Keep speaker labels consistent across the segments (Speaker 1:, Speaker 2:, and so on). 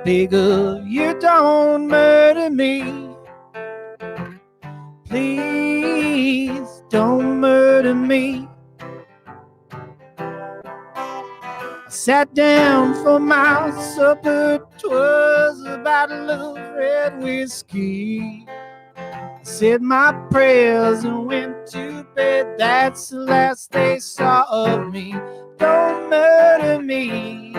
Speaker 1: beg of you, don't murder me. Please don't murder me. I sat down for my supper, 'twas a bottle of red whiskey. I said my prayers and went to bed. That's the last they saw of me. Don't murder me.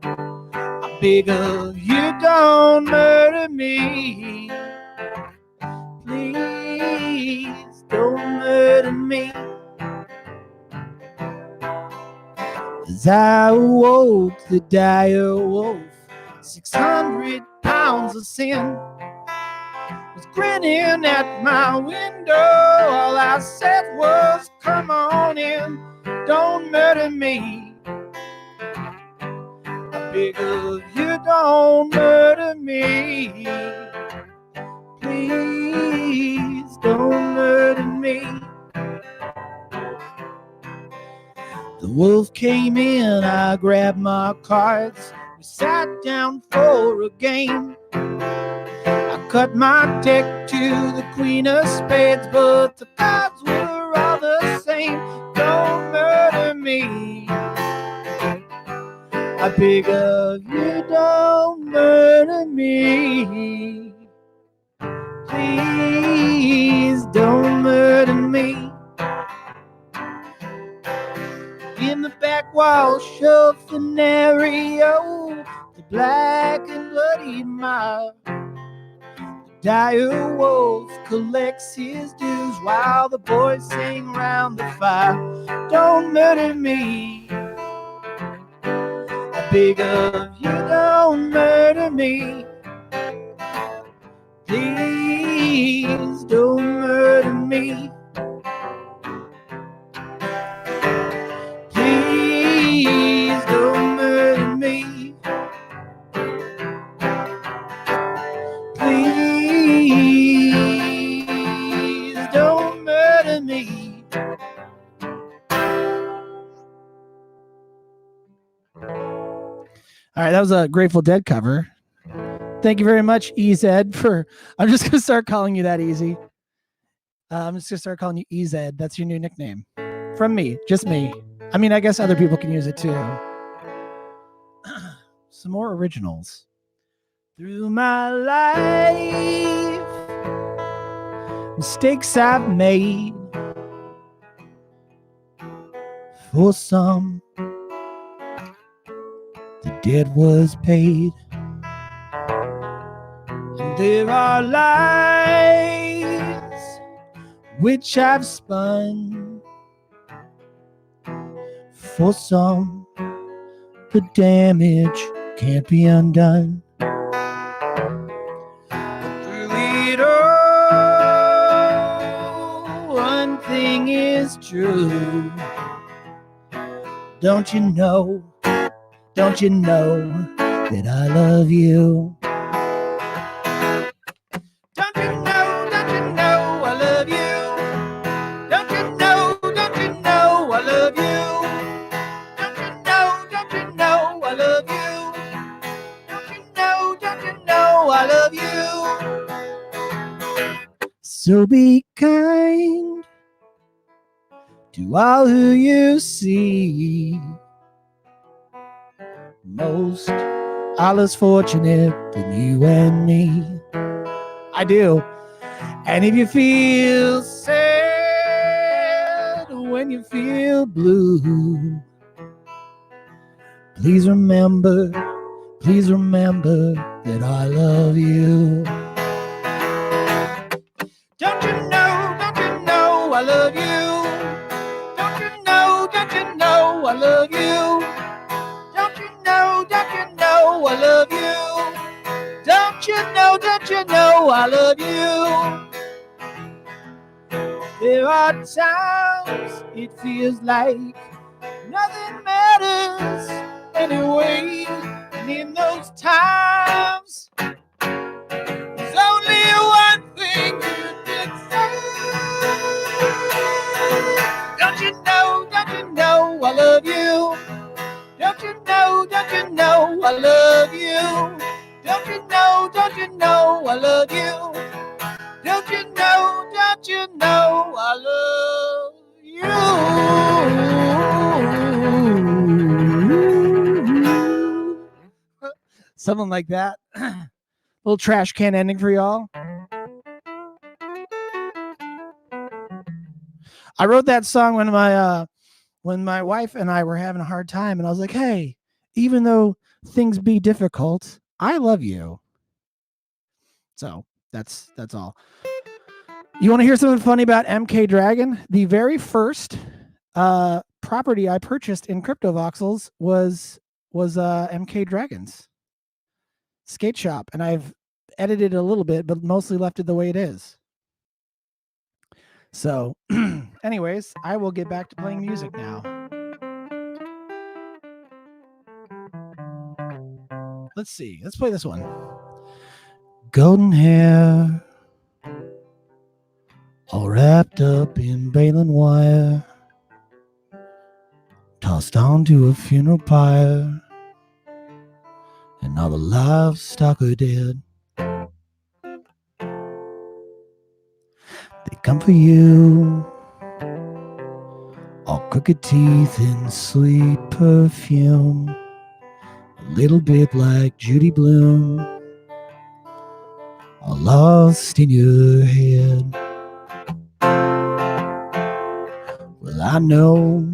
Speaker 1: I beg of you, don't murder me. Please don't murder me. As I awoke, the dire wolf, 600 pounds of sin, was grinning at my window. All I said was, come on in, don't murder me. I beg of you, don't murder me. Please don't murder me. The wolf came in, I grabbed my cards, we sat down for a game. I cut my deck to the queen of spades, but the cards were all the same. Don't murder me. I beg of you, don't murder me. Please don't murder me. In the back wall shelf scenario, the black and bloody mob. The dire wolf collects his dues while the boys sing round the fire. Don't murder me. I beg of you, don't murder me. Please don't murder me. Please don't murder me. Please don't murder me. All right, that was a Grateful Dead cover. Thank you very much, EZ, for... I'm just going to start calling you that, Easy. I'm just going to start calling you EZ. That's your new nickname. From me, just me. I mean, I guess other people can use it too. Some more originals. Through my life, mistakes I've made. For some, the debt was paid. And there are lies which I've spun. For some, the damage can't be undone. Through it all, one thing is true. Don't you know that I love you? Don't you know I love you? Don't you know I love you? Don't you know I love you? Don't you know I love you? So be kind to all who you see. Most are less fortunate than you and me. I do. And if you feel sad when you feel blue, please remember that I love you. Don't you know I love you? Don't you know I love you? Don't you know I love you? Don't you know I love you? There are times it feels like nothing matters anyway. And in those times, there's only one thing you can say. Don't you know I love you? Don't you know I love you. Don't you know, I love you. Don't you know, I love you. Something like that. Little trash can ending for y'all. I wrote that song when my wife and I were having a hard time, and I was like, hey, even though things be difficult, I love you. So that's all. You want to hear something funny about MK Dragon? The very first property I purchased in CryptoVoxels was MK Dragon's skate shop, and I've edited it a little bit, but mostly left it the way it is. So anyways, I will get back to playing music now. Let's see. Let's play this one. Golden hair, all wrapped up in baling wire, tossed onto a funeral pyre, and all the livestock are dead. They come for you, all crooked teeth and sweet perfume, a little bit like Judy Blume, all lost in your head. Well, I know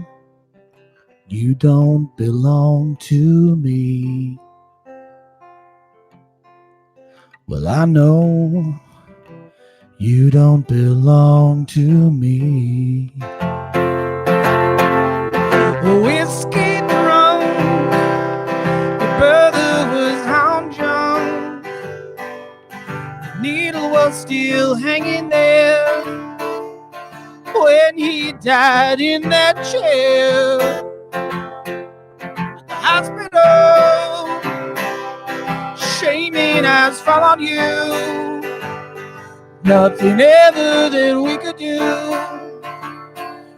Speaker 1: you don't belong to me. Well, I know you don't belong to me. Whiskey drunk, your brother was hound drunk, the needle was still hanging there when he died in that chair at the hospital. Shaming has followed you, nothing ever that we could do.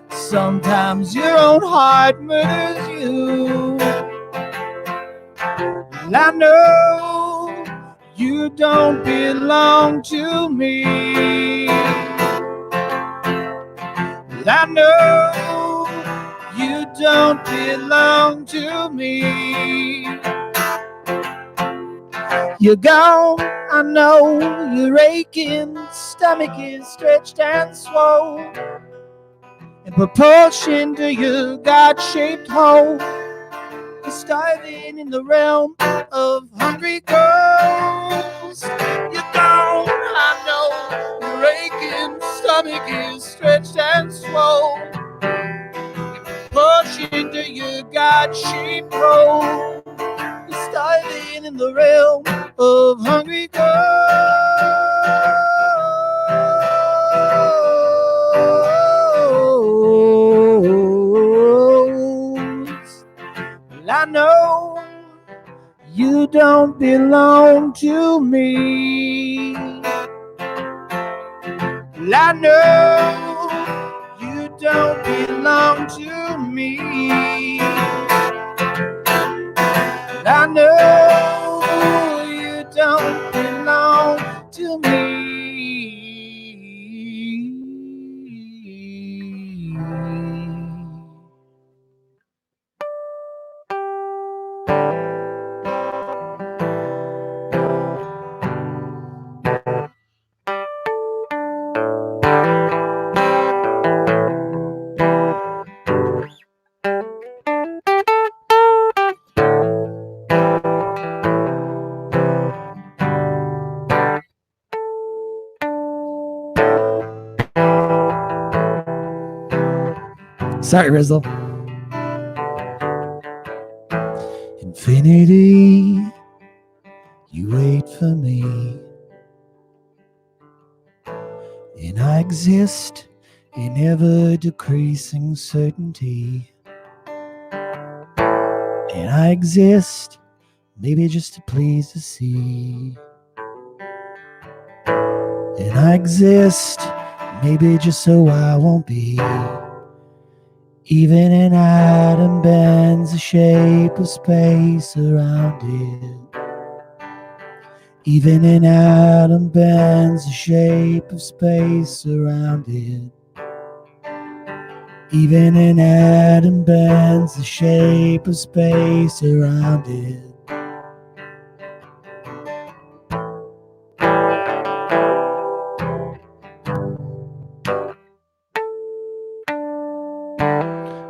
Speaker 1: Sometimes your own heart murders you. And I know you don't belong to me. And I know you don't belong to me. You're gone, I know, your aching stomach is stretched and swollen in proportion to your God-shaped hole. You're starving in the realm of hungry ghosts. You're gone, I know, your aching stomach is stretched and swollen in proportion to your God-shaped hole. You're starving in the realm of hungry ghosts. Well, I know you don't belong to me. Well, I know you don't belong to me. I know you don't belong to me. Sorry, Rizzle. Infinity, you wait for me, and I exist in ever-decreasing certainty. And I exist, maybe just to please the sea. And I exist, maybe just so I won't be Even an atom bends the shape of space around it. Even an atom bends the shape of space around it. Even an atom bends the shape of space around it.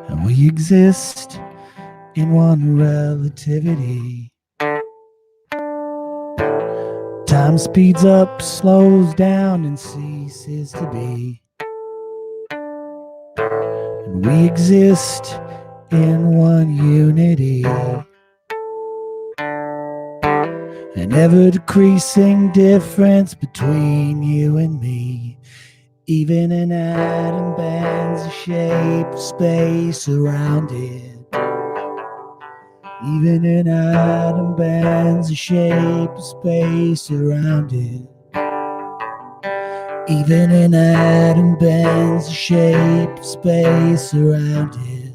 Speaker 1: And we exist in one relativity. Time speeds up, slows down, and ceases to be. And we exist in one unity. An ever-decreasing difference between you and me. Even an atom bends the shape of space around it. Even an atom bends the shape of space around it. Even an atom bends the shape of space around it.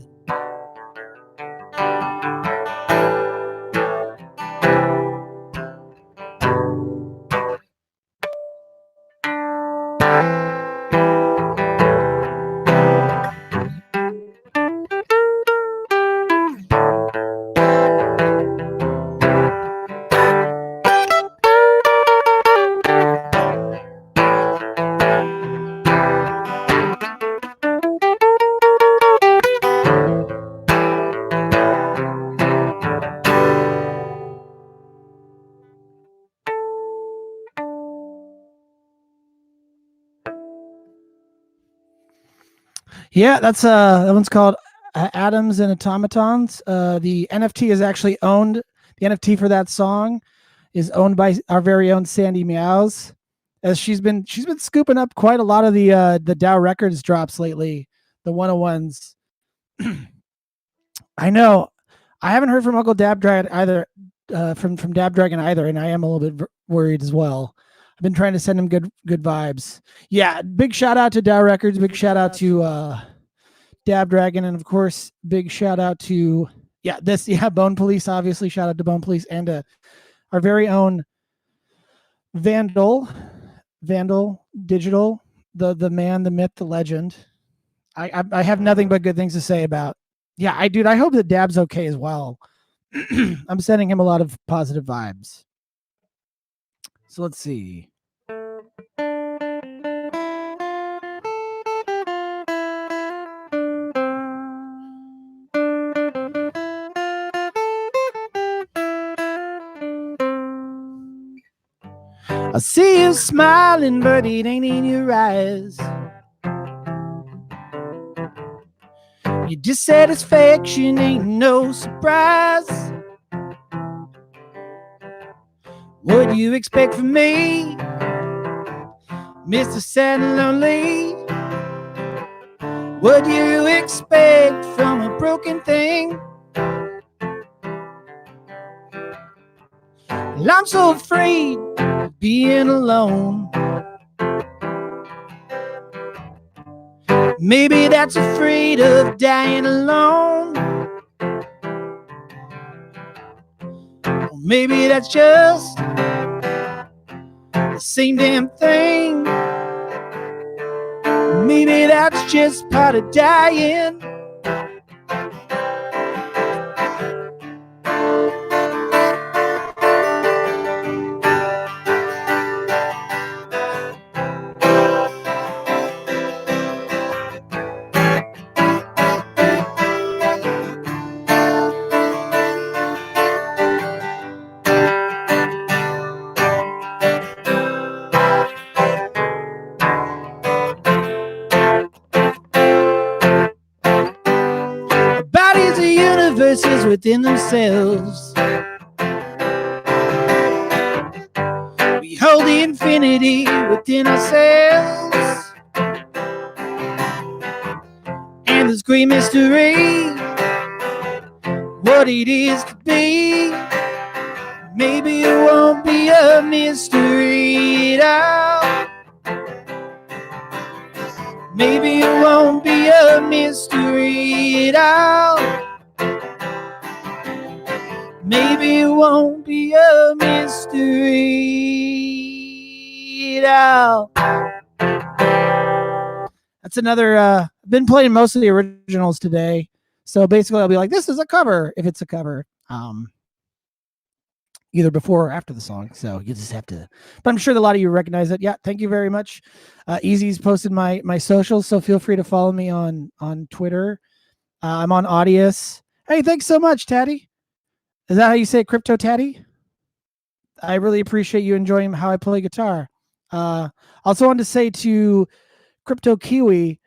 Speaker 1: Yeah, that's that one's called Atoms and Automatons. The NFT is actually owned. The NFT for that song is owned by our very own Sandy Meows, as she's been scooping up quite a lot of the Dow Records drops lately, the 101s. I know. I haven't heard from Uncle Dab Dragon either, from Dab Dragon either, and I am a little bit worried as well. I've been trying to send him good vibes. Yeah, big shout out to Dow Records. Big shout out to Dab Dragon, and of course, big shout out to Bone Police. Obviously, shout out to Bone Police and our very own Vandal Digital, the man, the myth, the legend. I have nothing but good things to say about. Yeah, I hope that Dab's okay as well. I'm sending him a lot of positive vibes. So let's see. I see you smiling, but it ain't in your eyes. Your dissatisfaction ain't no surprise. What do you expect from me, Mr. Sad and Lonely? What do you expect from a broken thing? Well, I'm so afraid of being alone. Maybe that's afraid of dying alone. Or maybe that's just the same damn thing. Maybe that's just part of dying. Within themselves, we hold the infinity within ourselves, and this great mystery, what it is to be, maybe it won't be a mystery at all. Maybe it won't be a mystery at all. Maybe it won't be a mystery at all. That's another, I've been playing most of the originals today. So basically I'll be like, this is a cover, if it's a cover. Either before or after the song. So you just have to, but I'm sure a lot of you recognize it. Yeah, thank you very much. Easy's posted my socials, so feel free to follow me on Twitter. I'm on Audius. Hey, thanks so much, Taddy. Is that how you say it, Crypto Taddy? I really appreciate you enjoying how I play guitar. Also wanted to say to Crypto Kiwi,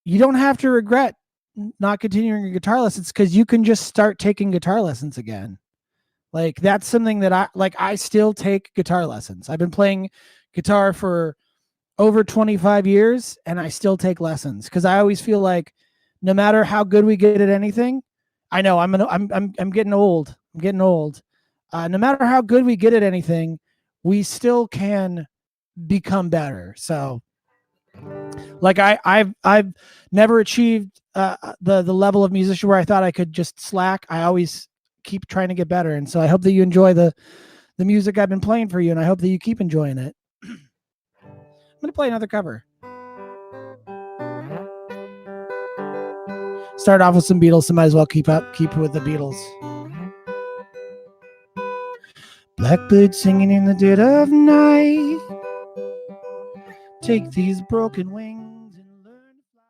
Speaker 1: you don't have to regret not continuing your guitar lessons because you can just start taking guitar lessons again. Like that's something that I still take guitar lessons. I've been playing guitar for over 25 years and I still take lessons because I always feel like no matter how good we get at anything, I know I'm getting old. I'm getting old. No matter how good we get at anything, we still can become better. So like I've never achieved the level of musician where I thought I could just slack. I always keep trying to get better, and so I hope that you enjoy the music I've been playing for you, and I hope that you keep enjoying it. I'm gonna play another cover. Start off with some Beatles, so might as well keep with the Beatles. Blackbird singing in the dead of night. Take these broken wings and learn to fly.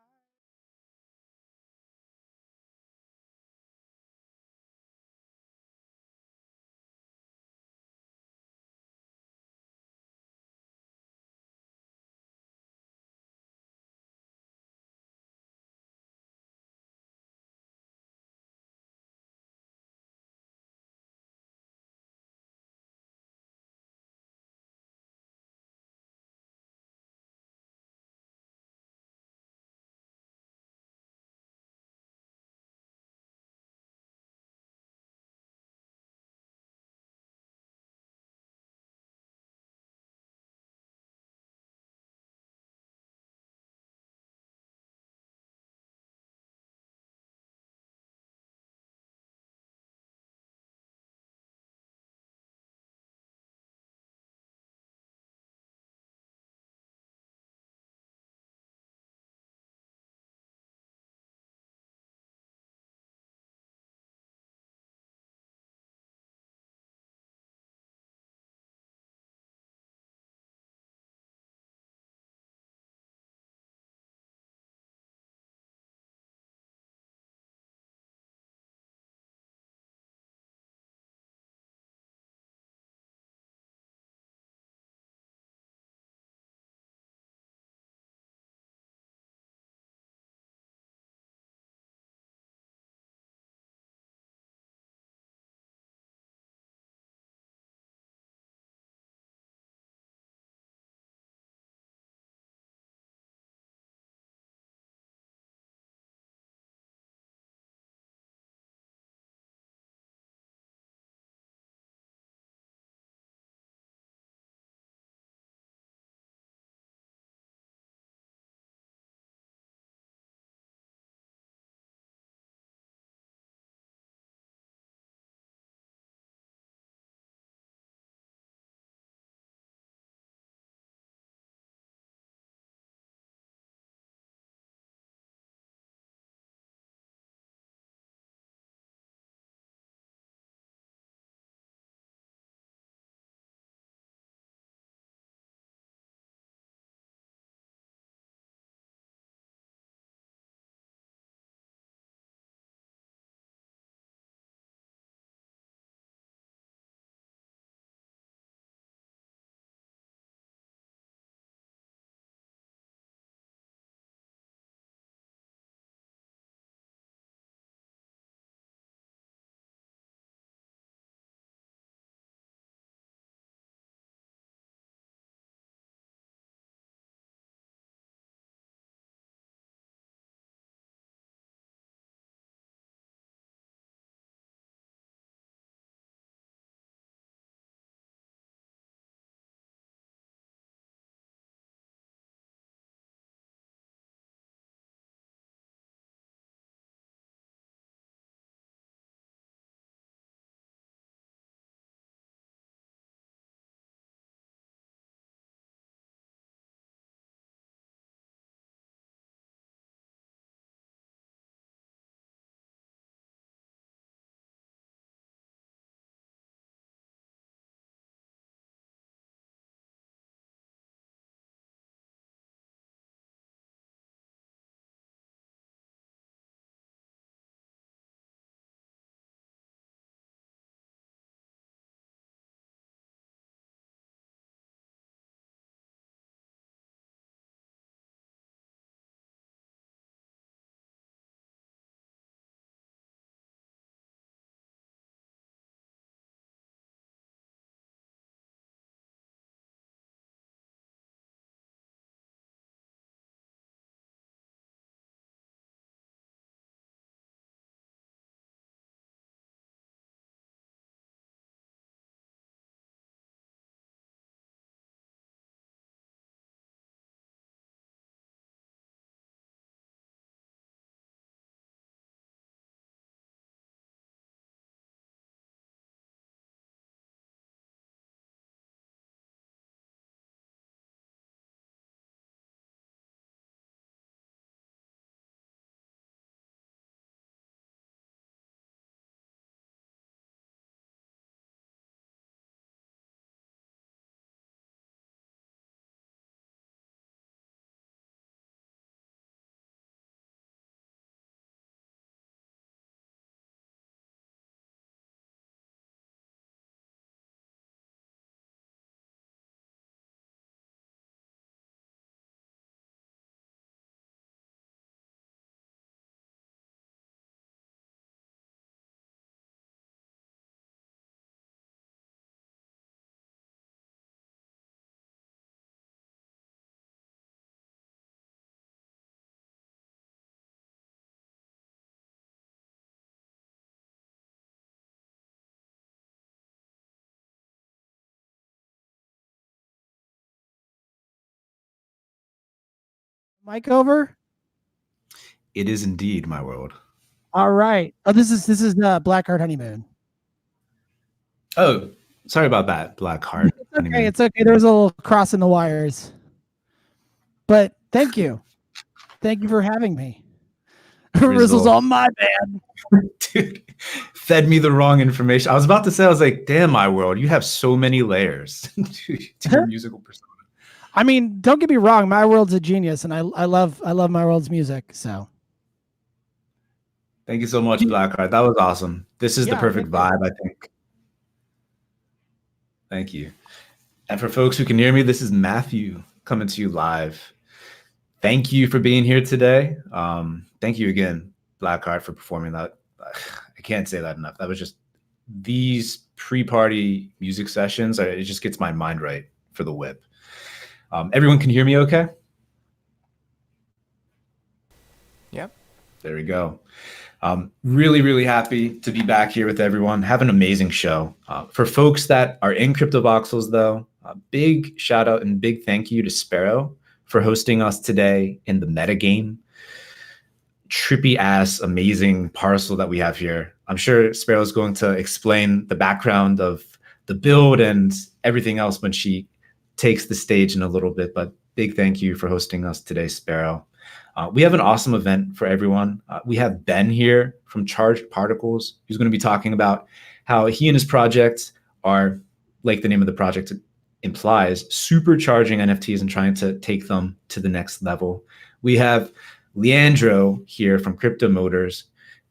Speaker 1: Mic over?
Speaker 2: It is indeed, my world.
Speaker 1: All right. Oh, this is Blackheart Honeymoon.
Speaker 2: Oh, sorry about that, Blackheart.
Speaker 1: It's okay. It's okay. There was a little cross in the wires. But thank you. Thank you for having me. Rizzle's all my bad.
Speaker 2: Dude, fed me the wrong information. I was about to say, I was like, damn, my world, you have so many layers to your musical persona.
Speaker 1: I mean, don't get me wrong, my world's a genius, and I love my world's music. So
Speaker 2: thank you so much, Blackheart. That was awesome. This is the perfect vibe, I think. Thank you. And for folks who can hear me, this is Matthew coming to you live. Thank you for being here today. Thank you again, Blackheart, for performing that. I can't say that enough. That was just these pre-party music sessions. It just gets my mind right for the WIP. Everyone can hear me okay?
Speaker 3: Yep.
Speaker 2: There we go. Really, really happy to be back here with everyone. Have an amazing show. For folks that are in CryptoVoxels, though, a big shout out and big thank you to Sparrow for hosting us today in the metagame. Trippy ass, amazing parcel that we have here. I'm sure Sparrow is going to explain the background of the build and everything else when she takes the stage in a little bit, but big thank you for hosting us today, Sparrow. We have an awesome event for everyone. We have Ben here from Charged Particles, who's going to be talking about how he and his project are, like the name of the project implies, supercharging NFTs and trying to take them to the next level. We have Leandro here from Crypto Motors,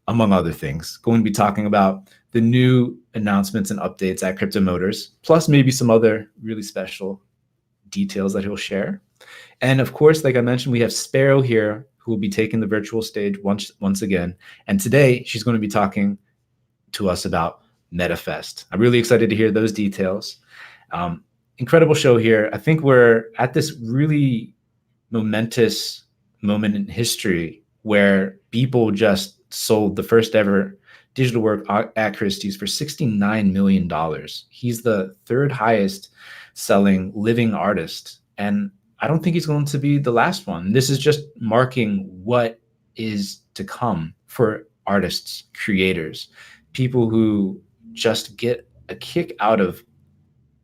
Speaker 2: among other things, going to be talking about the new announcements and updates at Crypto Motors, plus maybe some other really special details that he'll share. And of course, like I mentioned, we have Sparrow here who will be taking the virtual stage once again. And today she's going to be talking to us about MetaFest. I'm really excited to hear those details. Incredible show here. I think we're at this really momentous moment in history where people just sold the first ever digital work at Christie's for $69 million. He's the third highest selling living artist. And I don't think he's going to be the last one. This is just marking what is to come for artists, creators, people who just get a kick out of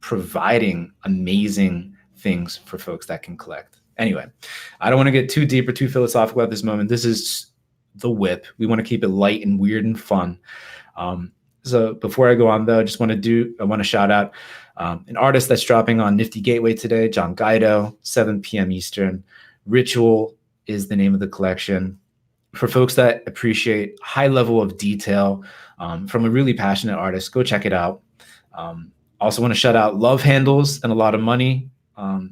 Speaker 2: providing amazing things for folks that can collect. Anyway, I don't want to get too deep or too philosophical at this moment. This is the WIP. We want to keep it light and weird and fun. So before I go on, though, I want to shout out an artist that's dropping on Nifty Gateway today, John Guido, 7 p.m. Eastern. Ritual is the name of the collection. For folks that appreciate high level of detail from a really passionate artist, go check it out. Also want to shout out Love Handles and A Lot of Money.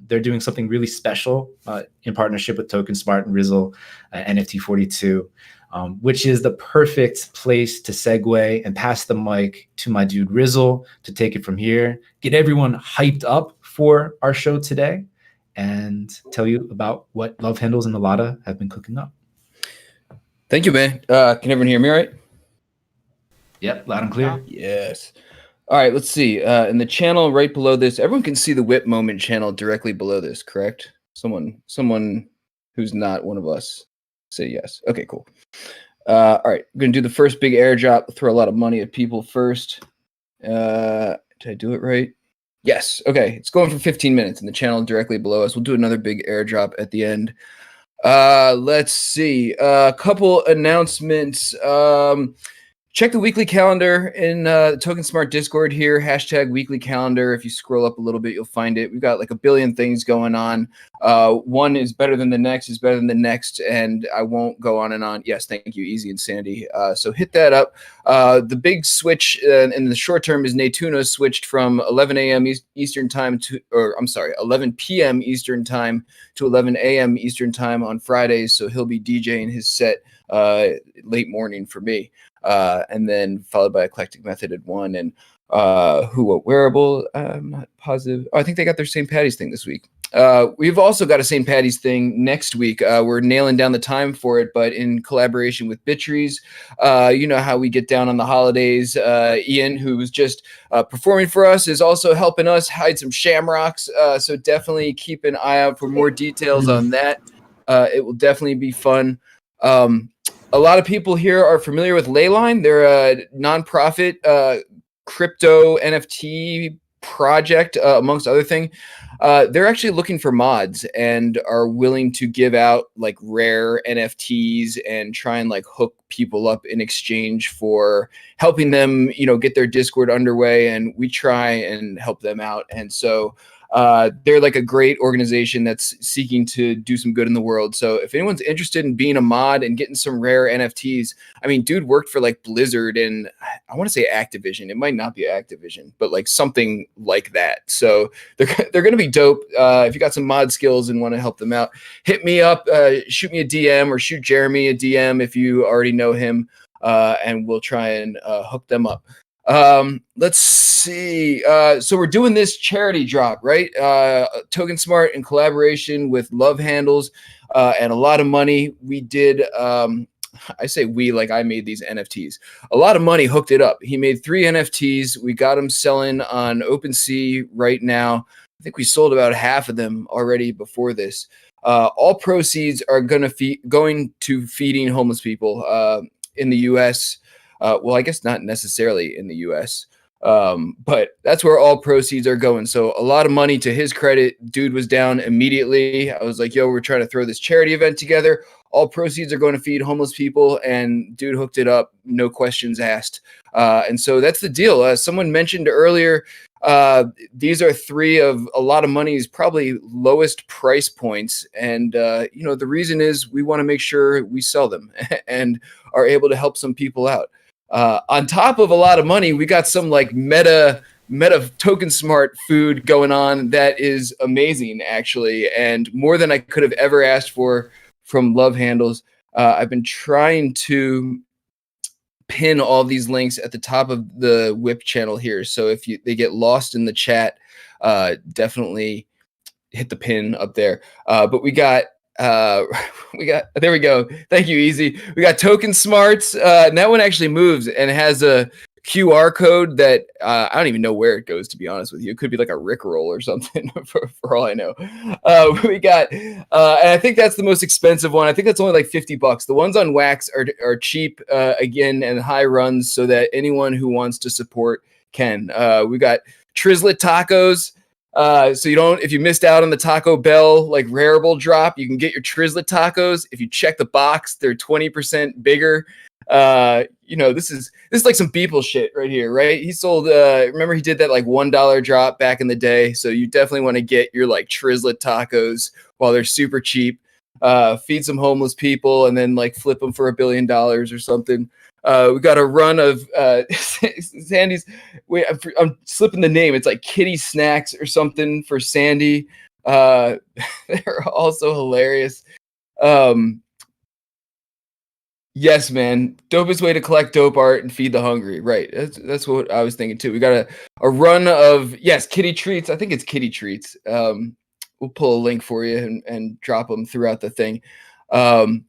Speaker 2: They're doing something really special in partnership with Token Smart and Rizzle, NFT 42. Which is the perfect place to segue and pass the mic to my dude Rizzle to take it from here, get everyone hyped up for our show today, and tell you about what Love Handles and Alada have been cooking up.
Speaker 4: Thank you, man. Can everyone hear me all right?
Speaker 2: Yep, loud and clear.
Speaker 4: Yes. All right, let's see. In the channel right below this, everyone can see the WIP Moment channel directly below this, correct? Someone who's not one of us. Say yes. Okay, cool. All right, I'm going to do the first big airdrop, throw a lot of money at people first. Did I do it right? Yes. Okay, it's going for 15 minutes in the channel directly below us. We'll do another big airdrop at the end. Let's see. A couple announcements. Check the weekly calendar in the Token Smart Discord here, #weekly calendar. If you scroll up a little bit, you'll find it. We've got like a billion things going on. One is better than the next, and I won't go on and on. Yes, thank you, Easy and Sandy. So hit that up. The big switch in the short term is Natuno switched from 11 a.m. Eastern time 11 p.m. Eastern time to 11 a.m. Eastern time on Fridays. So he'll be DJing his set late morning for me. And then followed by Eclectic Method at 1 and Who What Wearable. I'm not positive. Oh, I think they got their St. Patty's thing this week. We've also got a St. Patty's thing next week. We're nailing down the time for it, but in collaboration with Bittrees. You know how we get down on the holidays. Ian, who was just performing for us, is also helping us hide some shamrocks. So definitely keep an eye out for more details on that. It will definitely be fun. A lot of people here are familiar with Leyline. They're a nonprofit crypto NFT project, amongst other things. They're actually looking for mods and are willing to give out like rare NFTs and try and like hook people up in exchange for helping them, get their Discord underway. And we try and help them out. And so they're like a great organization that's seeking to do some good in the world. So if anyone's interested in being a mod and getting some rare NFTs, I mean, dude worked for like Blizzard and I want to say Activision. It might not be Activision, but like something like that. So they're going to be dope. If you got some mod skills and want to help them out, hit me up, shoot me a DM or shoot Jeremy a DM if you already know him, and we'll try and hook them up. Let's see. So we're doing this charity drop, right? Token Smart in collaboration with Love Handles, and a lot of money. We did, I say we, like I made these NFTs. A lot of money hooked it up. He made 3 NFTs. We got them selling on OpenSea right now. I think we sold about half of them already before this. All proceeds are going to feeding homeless people in the U.S. Well, I guess not necessarily in the U.S., but that's where all proceeds are going. So a lot of money. To his credit, dude was down immediately. I was like, yo, we're trying to throw this charity event together. All proceeds are going to feed homeless people, and dude hooked it up, no questions asked. And so that's the deal. Someone mentioned earlier, these are 3 of a lot of money's probably lowest price points. And, the reason is we want to make sure we sell them and are able to help some people out. On top of a lot of money, we got some like meta Token Smart food going on that is amazing, actually, and more than I could have ever asked for from Love Handles. I've been trying to pin all these links at the top of the WIP channel here, so if they get lost in the chat, definitely hit the pin up there. But we got there we go. Thank you, Easy. We got Token Smarts, and that one actually moves and has a QR code that I don't even know where it goes, to be honest with you. It could be like a Rickroll or something for all I know. We got, and I think that's the most expensive one. I think that's only like $50. The ones on Wax are cheap, again, and high runs, so that anyone who wants to support can. We got Trizlet tacos. So if you missed out on the Taco Bell like rareable drop, you can get your Trizlet tacos. If you check the box, they're 20% bigger. This is like some Beeple shit right here, right? He sold, remember he did that like $1 drop back in the day. So you definitely want to get your like Trizlet tacos while they're super cheap, feed some homeless people and then like flip them for $1 billion or something. We got a run of Sandy's. Wait, I'm slipping the name. It's like Kitty Snacks or something for Sandy. They're also hilarious. Yes, man. Dopest way to collect dope art and feed the hungry. Right. That's what I was thinking too. We got a run of, yes, kitty treats. I think it's kitty treats. We'll pull a link for you and drop them throughout the thing. And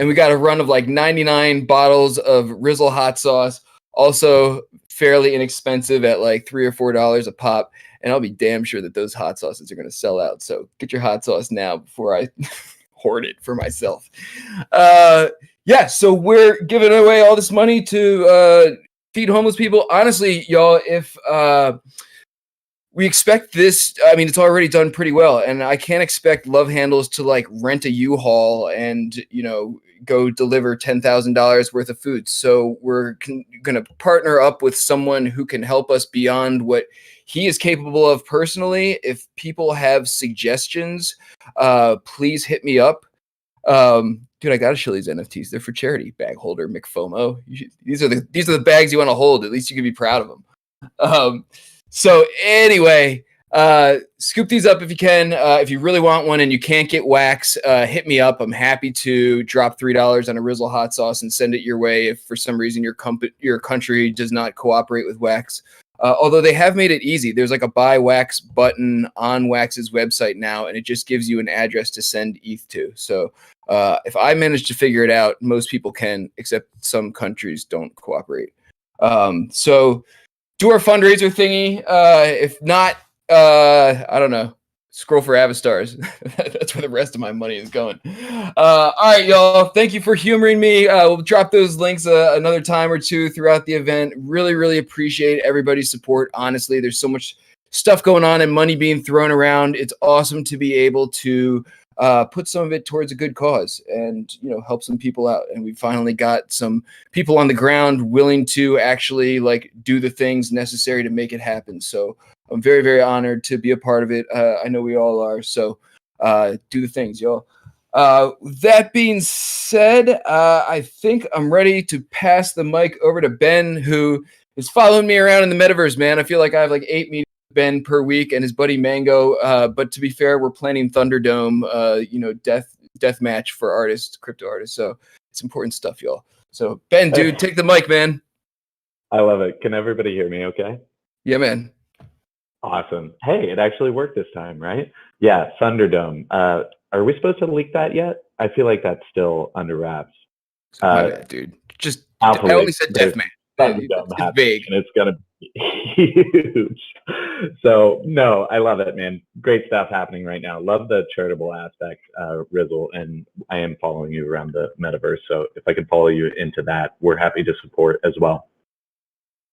Speaker 4: we got a run of like 99 bottles of Rizzle hot sauce, also fairly inexpensive at like $3 or $4 a pop. And I'll be damn sure that those hot sauces are going to sell out. So get your hot sauce now before I hoard it for myself. Yeah, so we're giving away all this money to feed homeless people. Honestly, y'all, if we expect this, I mean, it's already done pretty well, and I can't expect Love Handles to like rent a U-Haul and, go deliver $10,000 worth of food. So we're going to partner up with someone who can help us beyond what he is capable of personally. If people have suggestions, please hit me up. Dude, I gotta show these NFTs. They're for charity. Bag holder, McFOMO. These are the bags you want to hold. At least you can be proud of them. So anyway, scoop these up if you can. If you really want one and you can't get Wax, hit me up. I'm happy to drop $3 on a Rizzle hot sauce and send it your way if for some reason your country does not cooperate with Wax. Although they have made it easy. There's like a buy Wax button on Wax's website now, and it just gives you an address to send ETH to. So if I manage to figure it out, most people can, except some countries don't cooperate. So do our fundraiser thingy. If not, I don't know. Scroll for Avastars. where the rest of my money is going. All right, y'all. Thank you for humoring me. We'll drop those links another time or two throughout the event. Really, really appreciate everybody's support. Honestly, there's so much stuff going on and money being thrown around. It's awesome to be able to put some of it towards a good cause and, you know, help some people out. And we finally got some people on the ground willing to actually like do the things necessary to make it happen. So I'm very, very honored to be a part of it. I know we all are. So do the things, y'all. That being said, I think I'm ready to pass the mic over to Ben, who is following me around in the metaverse, man. I feel like I have like 8 meetings with Ben per week and his buddy Mango. But to be fair, we're planning Thunderdome, you know, death match for artists, crypto artists. So it's important stuff, y'all. So Ben, dude, take the mic, man.
Speaker 3: I love it. Can everybody hear me okay?
Speaker 4: Yeah, man.
Speaker 3: Awesome. Hey, it actually worked this time, right? Yeah, Thunderdome. Are we supposed to leak that yet? I feel like that's still under wraps.
Speaker 4: My bad, dude. Just I only said Deathmatch.
Speaker 3: Thunderdome
Speaker 4: it's vague.
Speaker 3: And it's gonna be huge. So no, I love it, man. Great stuff happening right now. Love the charitable aspect, Rizzle, and I am following you around the metaverse. So if I could follow you into that, we're happy to support as well.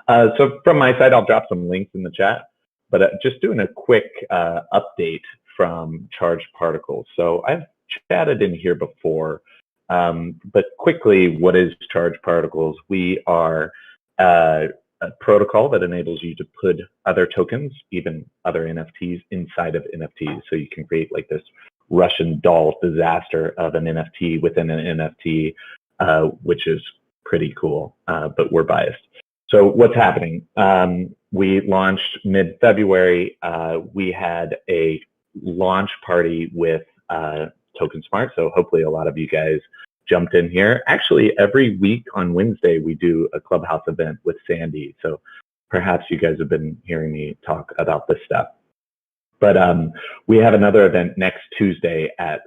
Speaker 3: So from my side, I'll drop some links in the chat. But just doing a quick update from Charged Particles. So I've chatted in here before, but quickly, what is Charged Particles? We are a protocol that enables you to put other tokens, even other NFTs, inside of NFTs. So you can create like this Russian doll disaster of an NFT within an NFT, which is pretty cool, but we're biased. So what's happening? We launched mid-February. We had a launch party with Token Smart. So hopefully a lot of you guys jumped in here. Actually, every week on Wednesday, we do a Clubhouse event with Sandy. So perhaps you guys have been hearing me talk about this stuff. But we have another event next Tuesday at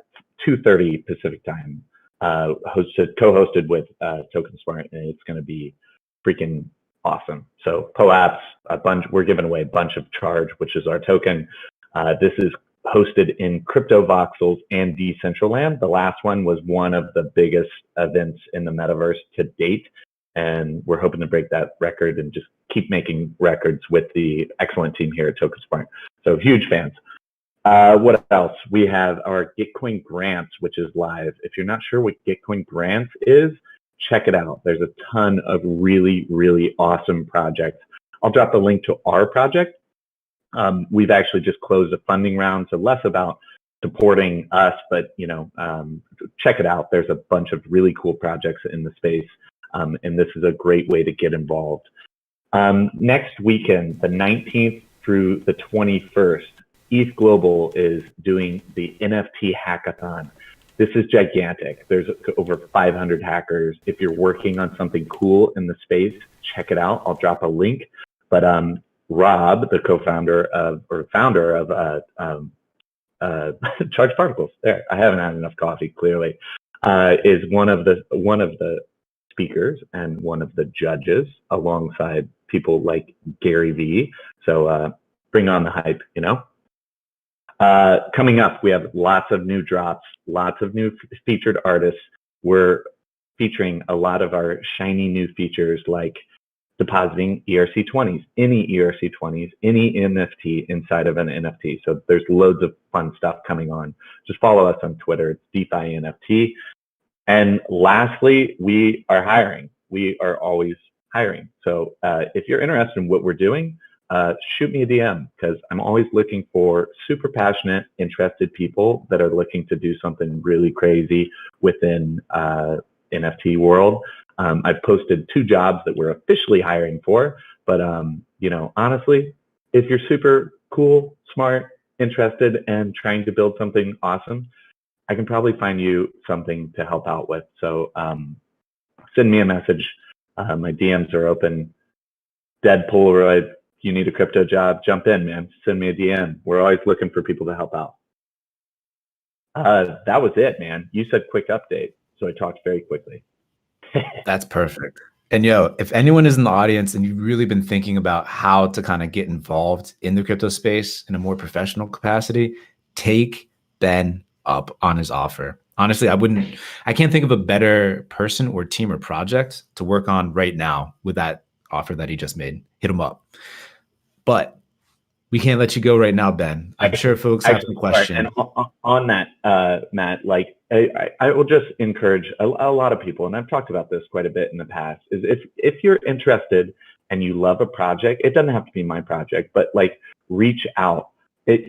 Speaker 3: 2:30 Pacific time, co-hosted with Token Smart, and it's going to be freaking awesome. So POAPs, we're giving away a bunch of Charge, which is our token. This is hosted in Crypto Voxels and Decentraland. The last one was one of the biggest events in the metaverse to date. And we're hoping to break that record and just keep making records with the excellent team here at Token Smart. So huge fans. What else? We have our Gitcoin Grants, which is live. If you're not sure what Gitcoin Grants is, check it out. There's a ton of really, really awesome projects. I'll drop the link to our project. We've actually just closed a funding round, so less about supporting us, but you know, check it out. There's a bunch of really cool projects in the space, and this is a great way to get involved. Next weekend, the 19th through the 21st, ETH Global is doing the NFT Hackathon. This is gigantic. There's over 500 hackers. If you're working on something cool in the space, check it out. I'll drop a link. But Rob, the co-founder of, or founder of Charged Particles, there, I haven't had enough coffee, clearly, is one of the speakers and one of the judges alongside people like Gary Vee. So bring on the hype, you know? Coming up, we have lots of new drops, lots of new featured artists. We're featuring a lot of our shiny new features like depositing ERC20s, any ERC20s, any NFT inside of an NFT. So there's loads of fun stuff coming on. Just follow us on Twitter. It's DeFi NFT. And lastly, we are hiring. We are always hiring. So if you're interested in what we're doing, shoot me a DM, because I'm always looking for super passionate, interested people that are looking to do something really crazy within NFT world. I've posted 2 jobs that we're officially hiring for, but you know, honestly, if you're super cool, smart, interested, and trying to build something awesome, I can probably find you something to help out with. So send me a message. My DMs are open. Dead Polaroid. You need a crypto job, jump in, man. Send me a DM. We're always looking for people to help out. That was it, man. You said quick update, so I talked very quickly.
Speaker 2: That's perfect. And yo, if anyone is in the audience and you've really been thinking about how to kind of get involved in the crypto space in a more professional capacity, take Ben up on his offer. Honestly, I can't think of a better person or team or project to work on right now with that offer that he just made. Hit him up. But we can't let you go right now, Ben. I'm sure folks have some questions.
Speaker 3: And on that, Matt, like I will just encourage a lot of people, and I've talked about this quite a bit in the past, is if you're interested and you love a project, it doesn't have to be my project, but like reach out.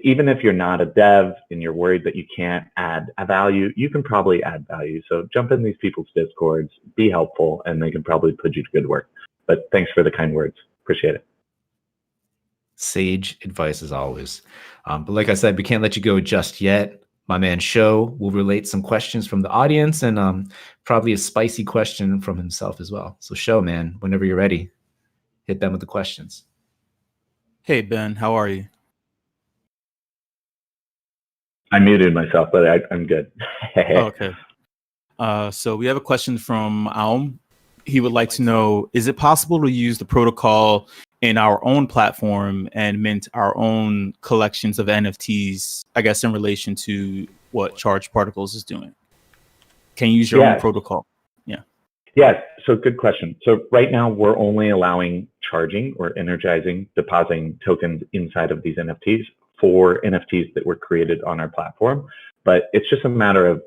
Speaker 3: Even if you're not a dev and you're worried that you can't add a value, you can probably add value. So jump in these people's Discords, be helpful, and they can probably put you to good work. But thanks for the kind words. Appreciate it.
Speaker 2: Sage advice as always. But like I said, we can't let you go just yet. My man Show will relate some questions from the audience and probably a spicy question from himself as well. So Show, man, whenever you're ready, hit them with the questions.
Speaker 5: Hey, Ben, how are you?
Speaker 3: I muted myself, but I'm good.
Speaker 5: Okay. So we have a question from Aum. He would like to know, is it possible to use the protocol in our own platform and mint our own collections of NFTs, I guess, in relation to what Charged Particles is doing? Can you use your own protocol? Yeah.
Speaker 3: Yes. So good question. So right now we're only allowing charging or energizing, depositing tokens inside of these NFTs for NFTs that were created on our platform. But it's just a matter of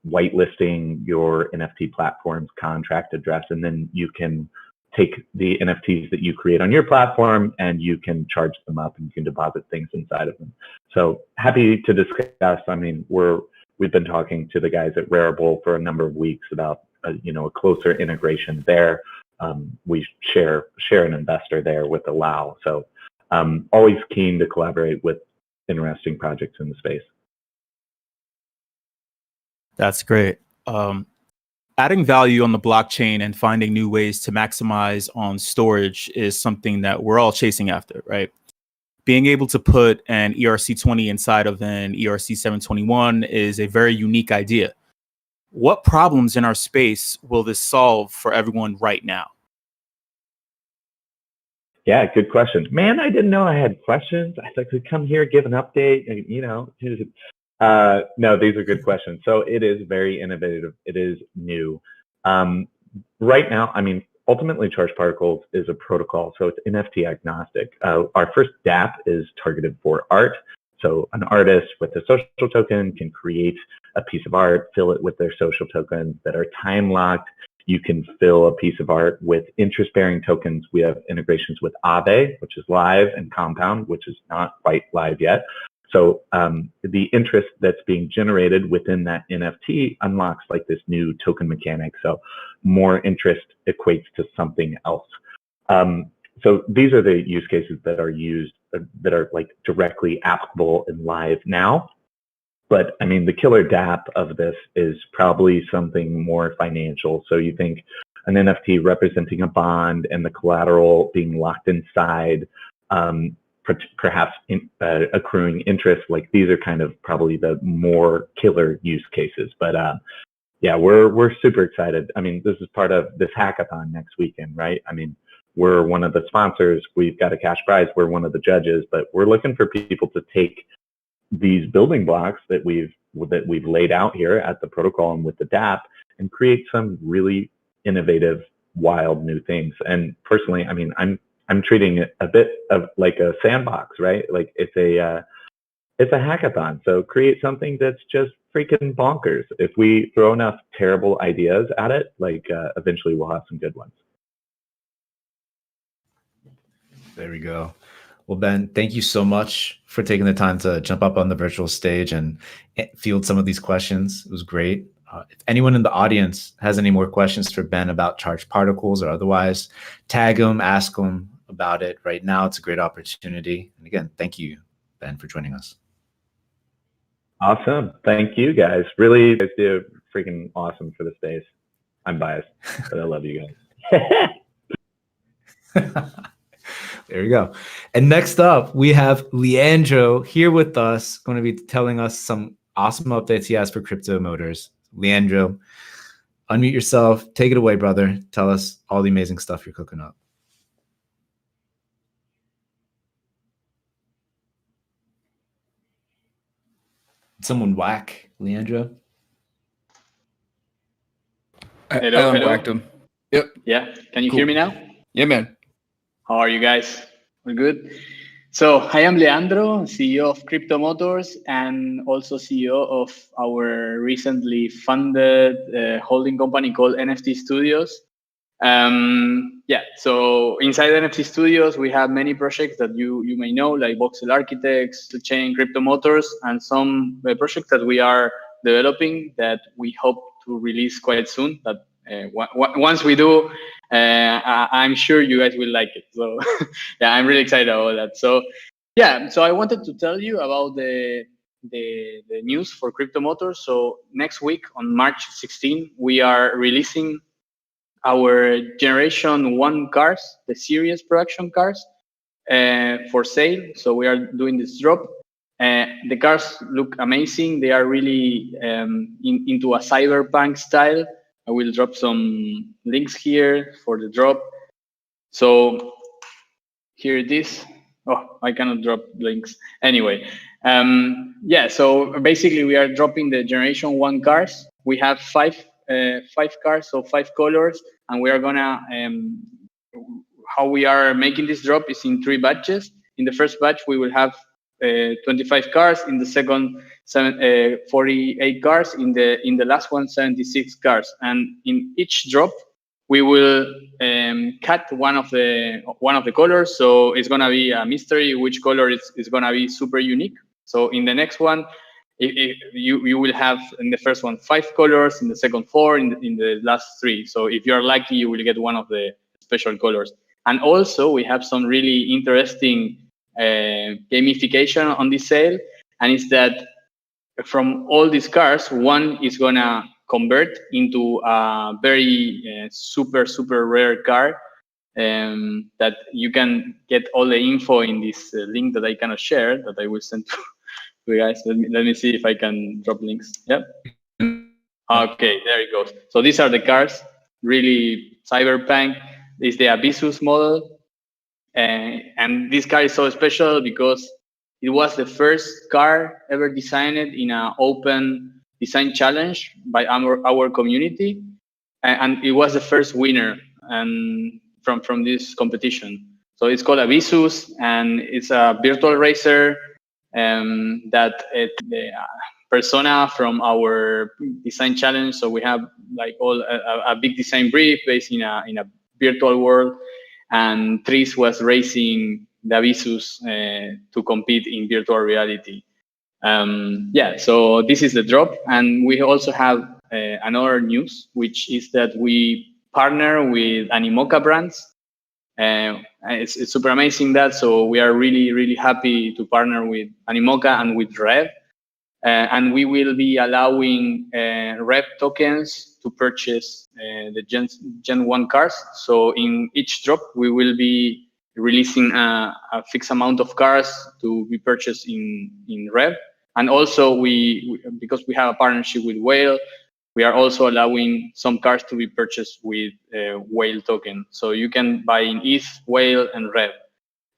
Speaker 3: whitelisting your NFT platform's contract address, and then you can take the NFTs that you create on your platform and you can charge them up and you can deposit things inside of them. So happy to discuss. I mean, we've been talking to the guys at Wearable for a number of weeks about a closer integration there. We share an investor there with Allow. So always keen to collaborate with interesting projects in the space.
Speaker 5: That's great. Adding value on the blockchain and finding new ways to maximize on storage is something that we're all chasing after, right? Being able to put an ERC20 inside of an ERC721 is a very unique idea. What problems in our space will this solve for everyone right now?
Speaker 3: Yeah, good question. Man, I didn't know I had questions. I could come here, give an update, no, these are good questions. So it is very innovative. It is new. Right now, I mean, ultimately Charged Particles is a protocol, so it's NFT agnostic. Our first DApp is targeted for art. So an artist with a social token can create a piece of art, fill it with their social tokens that are time locked. You can fill a piece of art with interest-bearing tokens. We have integrations with Aave, which is live, and Compound, which is not quite live yet. So the interest that's being generated within that NFT unlocks like this new token mechanic. So more interest equates to something else. So these are the use cases that are used, that are like directly applicable and live now. But I mean, the killer dApp of this is probably something more financial. So you think an NFT representing a bond and the collateral being locked inside, perhaps accruing interest. Like these are kind of probably the more killer use cases. But yeah, we're super excited. I mean, this is part of this hackathon next weekend, right? I mean, we're one of the sponsors. We've got a cash prize. We're one of the judges, but we're looking for people to take these building blocks that we've laid out here at the protocol and with the dApp and create some really innovative, wild new things. And personally, I mean, I'm treating it a bit of like a sandbox, right? Like it's a hackathon. So create something that's just freaking bonkers. If we throw enough terrible ideas at it, like eventually we'll have some good ones.
Speaker 2: There we go. Well, Ben, thank you so much for taking the time to jump up on the virtual stage and field some of these questions. It was great. If anyone in the audience has any more questions for Ben about Charged Particles or otherwise, tag him, ask him about it. Right now, it's a great opportunity. And again, thank you, Ben, for joining us.
Speaker 3: Awesome. Thank you, guys. Really, you guys do freaking awesome for the space. I'm biased, but I love you guys.
Speaker 2: There we go. And next up, we have Leandro here with us, going to be telling us some awesome updates he has for crypto motors. Leandro, unmute yourself. Take it away, brother. Tell us all the amazing stuff you're cooking up. someone whack Leandro?
Speaker 4: I
Speaker 6: Hello,
Speaker 4: unwhacked
Speaker 6: hello.
Speaker 4: him. Yep.
Speaker 6: Yeah, can you
Speaker 4: Cool.
Speaker 6: hear me now?
Speaker 4: Yeah, man.
Speaker 6: How are you guys? We're good. So I am Leandro, CEO of Crypto Motors and also CEO of our recently funded holding company called NFT Studios. So inside NFT Studios, we have many projects that you may know, like Voxel Architects, The Chain, Crypto Motors, and some projects that we are developing that we hope to release quite soon. That once we do, I'm sure you guys will like it. So yeah, I'm really excited about that. So yeah, so I wanted to tell you about the news for Crypto Motors. So next week on March 16, we are releasing our Generation 1 cars, the series production cars, for sale. So we are doing this drop. The cars look amazing. They are really into a cyberpunk style. I will drop some links here for the drop. So here it is. Oh, I cannot drop links. Anyway, so basically we are dropping the Generation 1 cars. We have five cars, so 5 colors, and we are gonna, how we are making this drop is in 3 batches. In the first batch, we will have 25 cars. In the second, 48 cars. In the last one, 76 cars. And in each drop, we will cut one of the colors. So it's gonna be a mystery which color is gonna be super unique. So in the next one, you will have in the first one 5 colors, in the second 4, in the last 3. So if you are lucky, you will get one of the special colors. And also we have some really interesting gamification on this sale, and it's that from all these cars, one is gonna convert into a very super rare car that you can get all the info in this link that I cannot share, that I will send to you guys. Let me see if I can drop links. Yep. Okay, there it goes. So these are the cars, really cyberpunk. This is the Abyssus model. And this car is so special because it was the first car ever designed in an open design challenge by our community. And it was the first winner and from this competition. So it's called Abyssus, and it's a virtual racer that the persona from our design challenge. So we have like a big design brief based in a virtual world, and Tris was racing the Abyssus to compete in virtual reality. So this is the drop, and we also have another news, which is that we partner with Animoca brands. It's super amazing that, so we are really happy to partner with Animoca and with Rev, and we will be allowing Rev tokens to purchase the Gen 1 cars. So in each drop, we will be releasing a fixed amount of cars to be purchased in Rev. And also because we have a partnership with Whale, we are also allowing some cars to be purchased with Whale token. So you can buy in ETH, Whale, and Rev.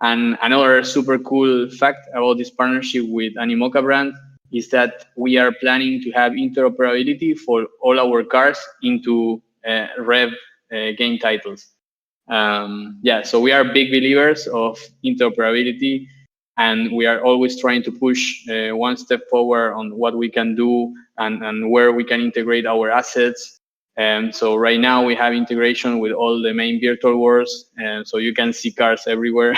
Speaker 6: And another super cool fact about this partnership with Animoca brand is that we are planning to have interoperability for all our cars into Rev game titles. So we are big believers of interoperability, and we are always trying to push one step forward on what we can do and where we can integrate our assets. So right now we have integration with all the main virtual worlds, and so you can see cars everywhere.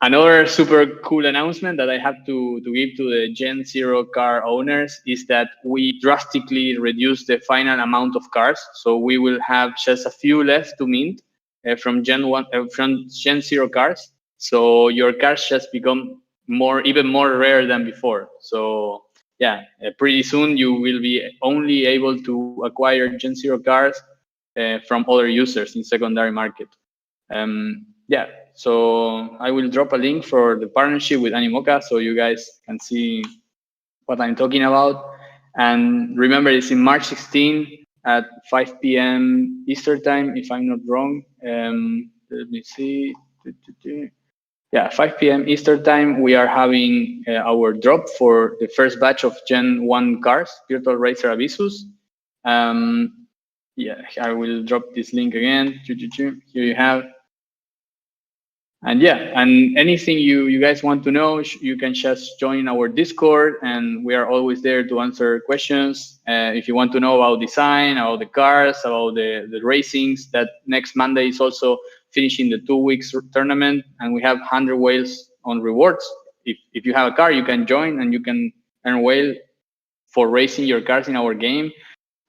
Speaker 6: Another super cool announcement that I have to give to the Gen 0 car owners is that we drastically reduced the final amount of cars. So we will have just a few left to mint from Gen 0 cars. So your cars just become even more rare than before. So pretty soon you will be only able to acquire Gen 0 cars from other users in secondary market. So I will drop a link for the partnership with Animoca so you guys can see what I'm talking about. And remember, it's in March 16 at 5 p.m. Eastern time, if I'm not wrong. Let me see. Yeah, 5 p.m. Eastern time, we are having our drop for the first batch of Gen 1 cars, Virtual Racer Avisus. Yeah, I will drop this link again. Here you have. And yeah, and anything you guys want to know, you can just join our Discord, and we are always there to answer questions. If you want to know about design, about the cars, about the racings, that next Monday is also finishing the 2 weeks tournament, and we have 100 whales on rewards. If you have a car, you can join, and you can earn whale for racing your cars in our game.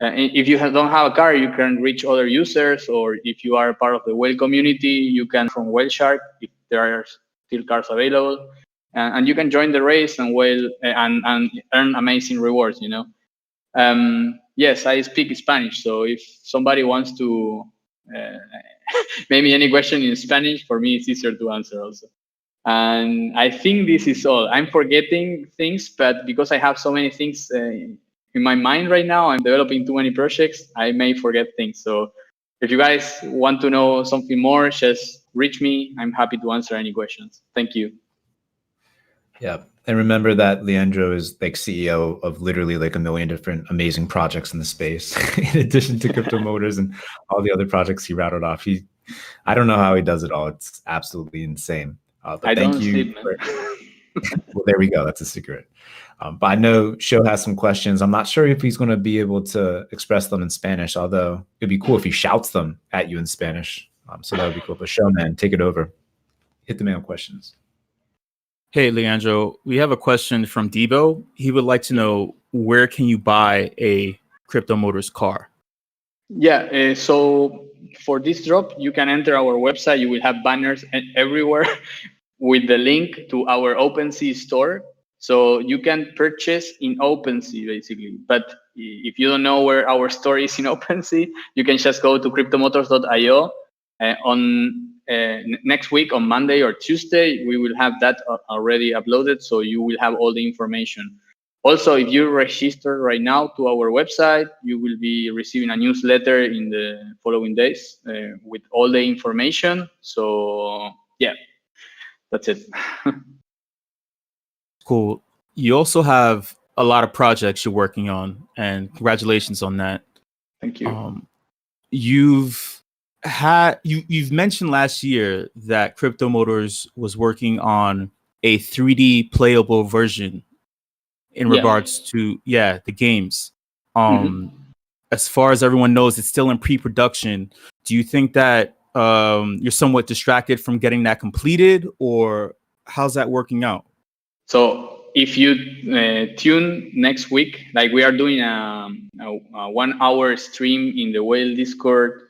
Speaker 6: If you don't have a car, you can reach other users, or if you are part of the whale community, you can from Whale Shark if there are still cars available, and you can join the race and whale and earn amazing rewards. You know, yes, I speak Spanish, so if somebody wants to maybe any question in Spanish, for me it's easier to answer also. And I think this is all. I'm forgetting things, but because I have so many things in my mind right now, I'm developing too many projects, I may forget things. So if you guys want to know something more, just reach me. I'm happy to answer any questions. Thank you.
Speaker 2: Yeah. And remember that Leandro is like CEO of literally like a million different amazing projects in the space, in addition to Crypto Motors and all the other projects he rattled off. I don't know how he does it all. It's absolutely insane. But
Speaker 6: I
Speaker 2: thank
Speaker 6: don't
Speaker 2: you.
Speaker 6: sleep, man.
Speaker 2: Well, there we go. That's a secret. But I know Sho has some questions. I'm not sure if he's going to be able to express them in Spanish, although it'd be cool if he shouts them at you in Spanish. So that would be cool. But Sho, man, take it over. Hit the man with questions.
Speaker 5: Hey, Leandro, we have a question from Debo. He would like to know, where can you buy a Crypto Motors car?
Speaker 6: Yeah, so for this drop, you can enter our website. You will have banners everywhere with the link to our OpenSea store. So you can purchase in OpenSea, basically. But if you don't know where our store is in OpenSea, you can just go to cryptomotors.io. Next week, on Monday or Tuesday, we will have that already uploaded, so you will have all the information. Also, if you register right now to our website, you will be receiving a newsletter in the following days with all the information. So yeah, that's it.
Speaker 5: Cool. You also have a lot of projects you're working on, and congratulations on that.
Speaker 6: Thank you.
Speaker 5: You've mentioned last year that Crypto Motors was working on a 3D playable version in regards to the games. As far as everyone knows, it's still in pre-production. Do you think that you're somewhat distracted from getting that completed, or how's that working out?
Speaker 6: So if you tune next week, like we are doing a 1 hour stream in the Whale Discord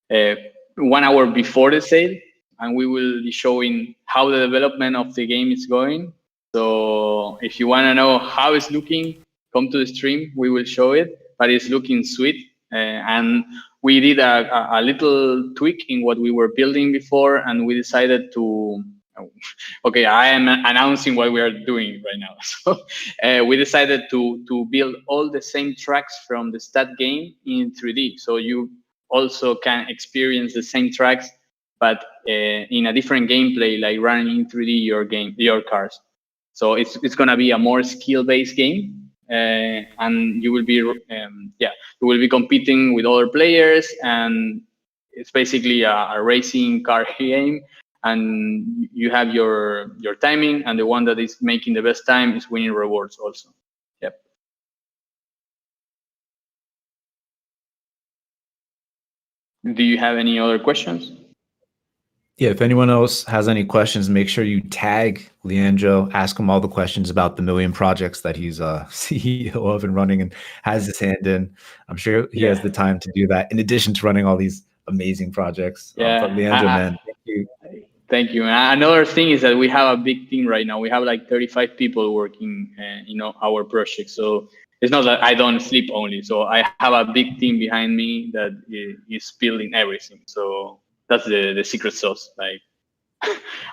Speaker 6: 1 hour before the sale, and we will be showing how the development of the game is going. So if you want to know how it's looking, come to the stream. We will show it, but it's looking sweet. And we did a little tweak in what we were building before, and we decided to. Okay, I am announcing what we are doing right now. So we decided to build all the same tracks from the stat game in 3D. So you also can experience the same tracks, but in a different gameplay, like running in 3D your cars. So it's gonna be a more skill-based game, and you will be competing with other players, and it's basically a racing car game. And you have your timing, and the one that is making the best time is winning rewards also. Yep. Do you have any other questions?
Speaker 2: Yeah, if anyone else has any questions, make sure you tag Leandro, ask him all the questions about the million projects that he's CEO of and running and has his hand in. I'm sure he has the time to do that in addition to running all these amazing projects. But Leandro, man, thank you.
Speaker 6: Thank you. And another thing is that we have a big team right now. We have like 35 people working, our project. So it's not that I don't sleep only. So I have a big team behind me that is building everything. So that's the secret sauce, like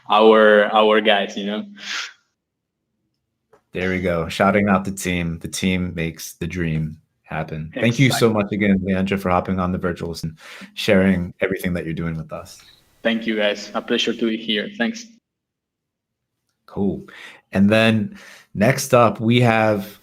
Speaker 6: our guys,
Speaker 2: There we go. Shouting out the team. The team makes the dream happen. Thank you so much again, Leandro, for hopping on the virtuals and sharing everything that you're doing with us.
Speaker 6: Thank you, guys. A pleasure to be here. Thanks.
Speaker 2: Cool. And then next up, we have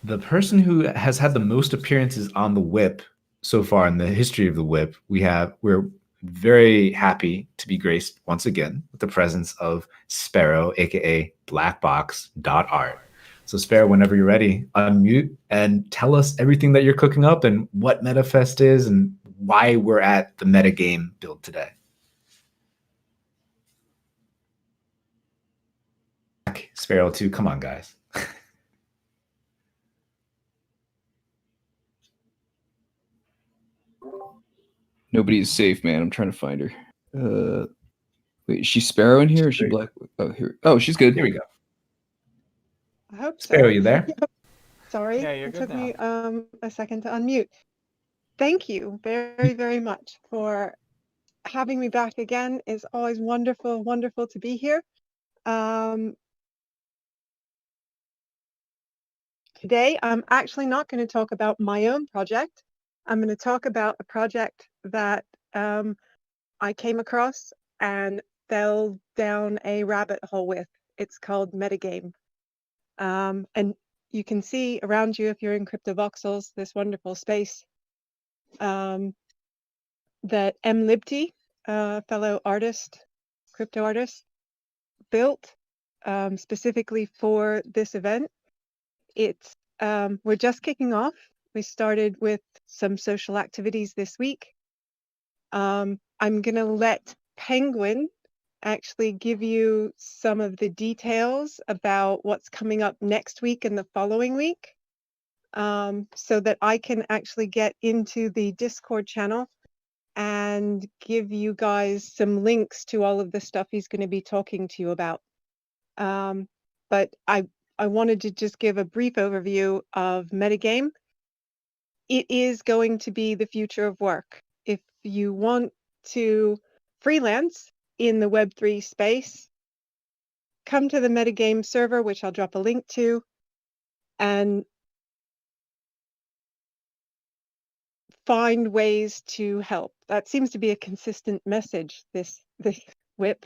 Speaker 2: the person who has had the most appearances on the WIP so far in the history of the WIP. We're very happy to be graced once again with the presence of Sparrow, aka blackbox.art. So Sparrow, whenever you're ready, unmute and tell us everything that you're cooking up and what Metafest is and why we're at the metagame build today. Sparrow 2, come on, guys.
Speaker 4: Nobody's safe, man. I'm trying to find her. Wait, is she Sparrow in here? Or is she black? Oh, here. Oh, she's good.
Speaker 2: Here we go.
Speaker 7: I hope so.
Speaker 2: Sparrow, you there?
Speaker 7: Sorry,
Speaker 8: Yeah, you're
Speaker 7: it
Speaker 8: good
Speaker 7: took
Speaker 8: now.
Speaker 7: me a second to unmute. Thank you very, very much for having me back again. It's always wonderful, wonderful to be here. Today, I'm actually not going to talk about my own project. I'm going to talk about a project that I came across and fell down a rabbit hole with. It's called Metagame. And you can see around you, if you're in CryptoVoxels, this wonderful space that Mlibty, fellow artist, crypto artist, built specifically for this event. It's we're just kicking off. We started with some social activities this week. I'm gonna let Penguin actually give you some of the details about what's coming up next week and the following week, so that I can actually get into the Discord channel and give you guys some links to all of the stuff he's going to be talking to you about. But I wanted to just give a brief overview of Metagame. It is going to be the future of work. If you want to freelance in the Web3 space, come to the Metagame server, which I'll drop a link to, and find ways to help. That seems to be a consistent message, this WIP.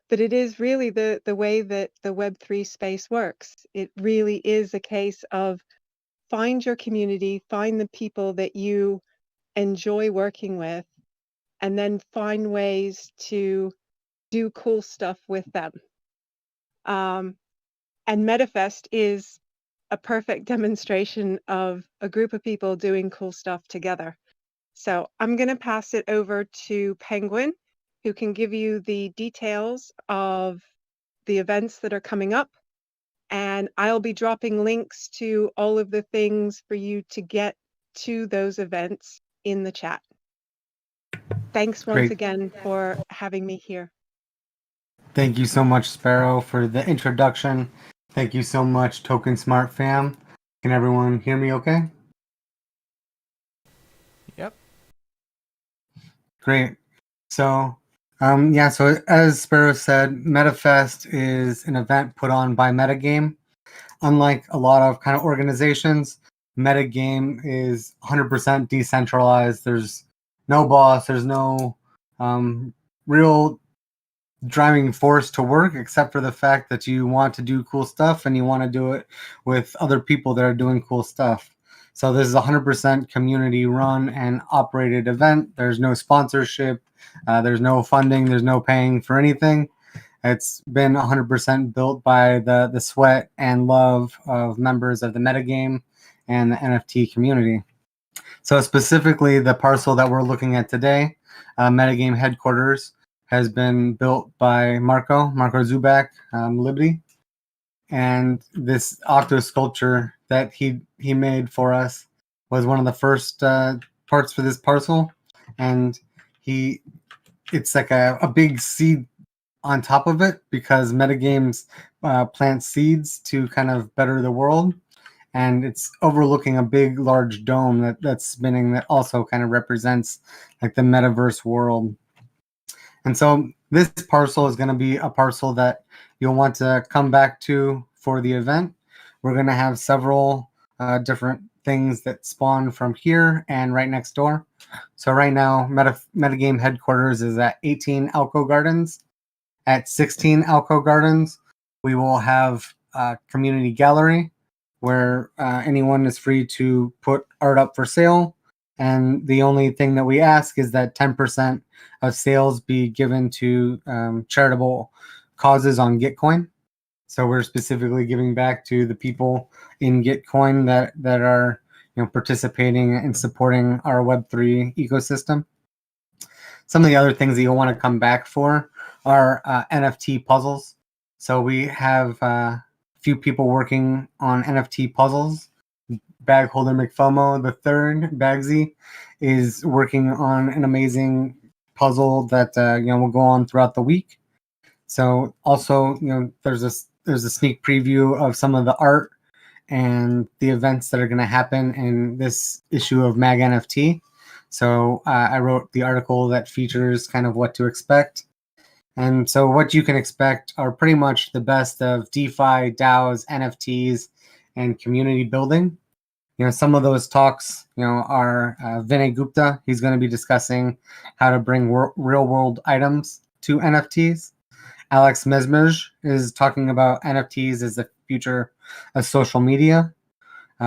Speaker 7: But it is really the way that the Web3 space works. It really is a case of find your community, find the people that you enjoy working with, and then find ways to do cool stuff with them. And Metafest is a perfect demonstration of a group of people doing cool stuff together. So I'm going to pass it over to Penguin, who can give you the details of the events that are coming up. And I'll be dropping links to all of the things for you to get to those events in the chat. Thanks once again for having me here.
Speaker 9: Thank you so much, Sparrow, for the introduction. Thank you so much, Token Smart fam. Can everyone hear me okay?
Speaker 8: Yep.
Speaker 9: Great. So, so as Sparrow said, Metafest is an event put on by Metagame. Unlike a lot of kind of organizations, Metagame is 100% decentralized. There's no boss. There's no real driving force to work, except for the fact that you want to do cool stuff and you want to do it with other people that are doing cool stuff. So this is a 100% community run and operated event. There's no sponsorship. There's no funding. There's no paying for anything. It's been 100% built by the sweat and love of members of the Metagame and the NFT community. So specifically, the parcel that we're looking at today, Metagame headquarters, has been built by Marco Zuback, Mlibty. And this octo sculpture that he made for us was one of the first parts for this parcel. And it's like a big seed on top of it, because Metagames plant seeds to kind of better the world. And it's overlooking a big, large dome that's spinning that also kind of represents like the metaverse world. And so this parcel is going to be a parcel that you'll want to come back to for the event. We're going to have several different things that spawn from here and right next door. So right now, Metagame headquarters is at 18 Alco Gardens. At 16 Alco Gardens, we will have a community gallery where anyone is free to put art up for sale. And the only thing that we ask is that 10% of sales be given to charitable causes on Gitcoin. So we're specifically giving back to the people in Gitcoin that are participating and supporting our Web3 ecosystem. Some of the other things that you'll want to come back for are NFT puzzles. So we have a few people working on NFT puzzles. Bagholder McFOMO the third, Bagsy, is working on an amazing puzzle that will go on throughout the week. So also, there's a sneak preview of some of the art and the events that are going to happen in this issue of Mag NFT. So I wrote the article that features kind of what to expect. And so what you can expect are pretty much the best of DeFi, DAOs, NFTs, and community building. Some of those talks, are Vinay Gupta. He's going to be discussing how to bring real world items to NFTs. Alex Mesmerj is talking about NFTs as the future of social media.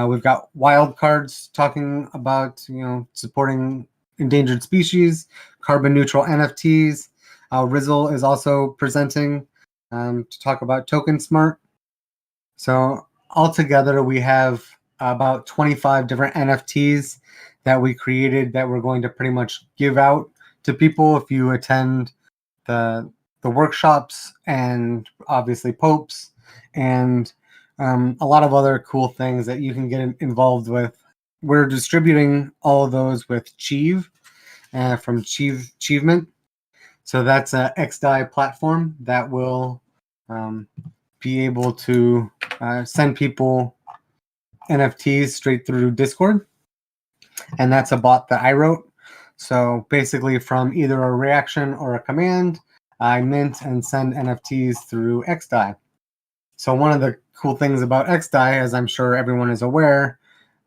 Speaker 9: We've got Wildcards talking about, supporting endangered species, carbon neutral NFTs. Rizzle is also presenting to talk about Token Smart. So altogether, we have about 25 different NFTs that we created that we're going to pretty much give out to people if you attend the workshops, and obviously Popes, and a lot of other cool things that you can get involved with. We're distributing all of those with Chieve from Chievement. So that's an XDAI platform that will be able to send people NFTs straight through Discord. And that's a bot that I wrote. So basically from either a reaction or a command, I mint and send NFTs through XDAI. So one of the cool things about XDAI, as I'm sure everyone is aware,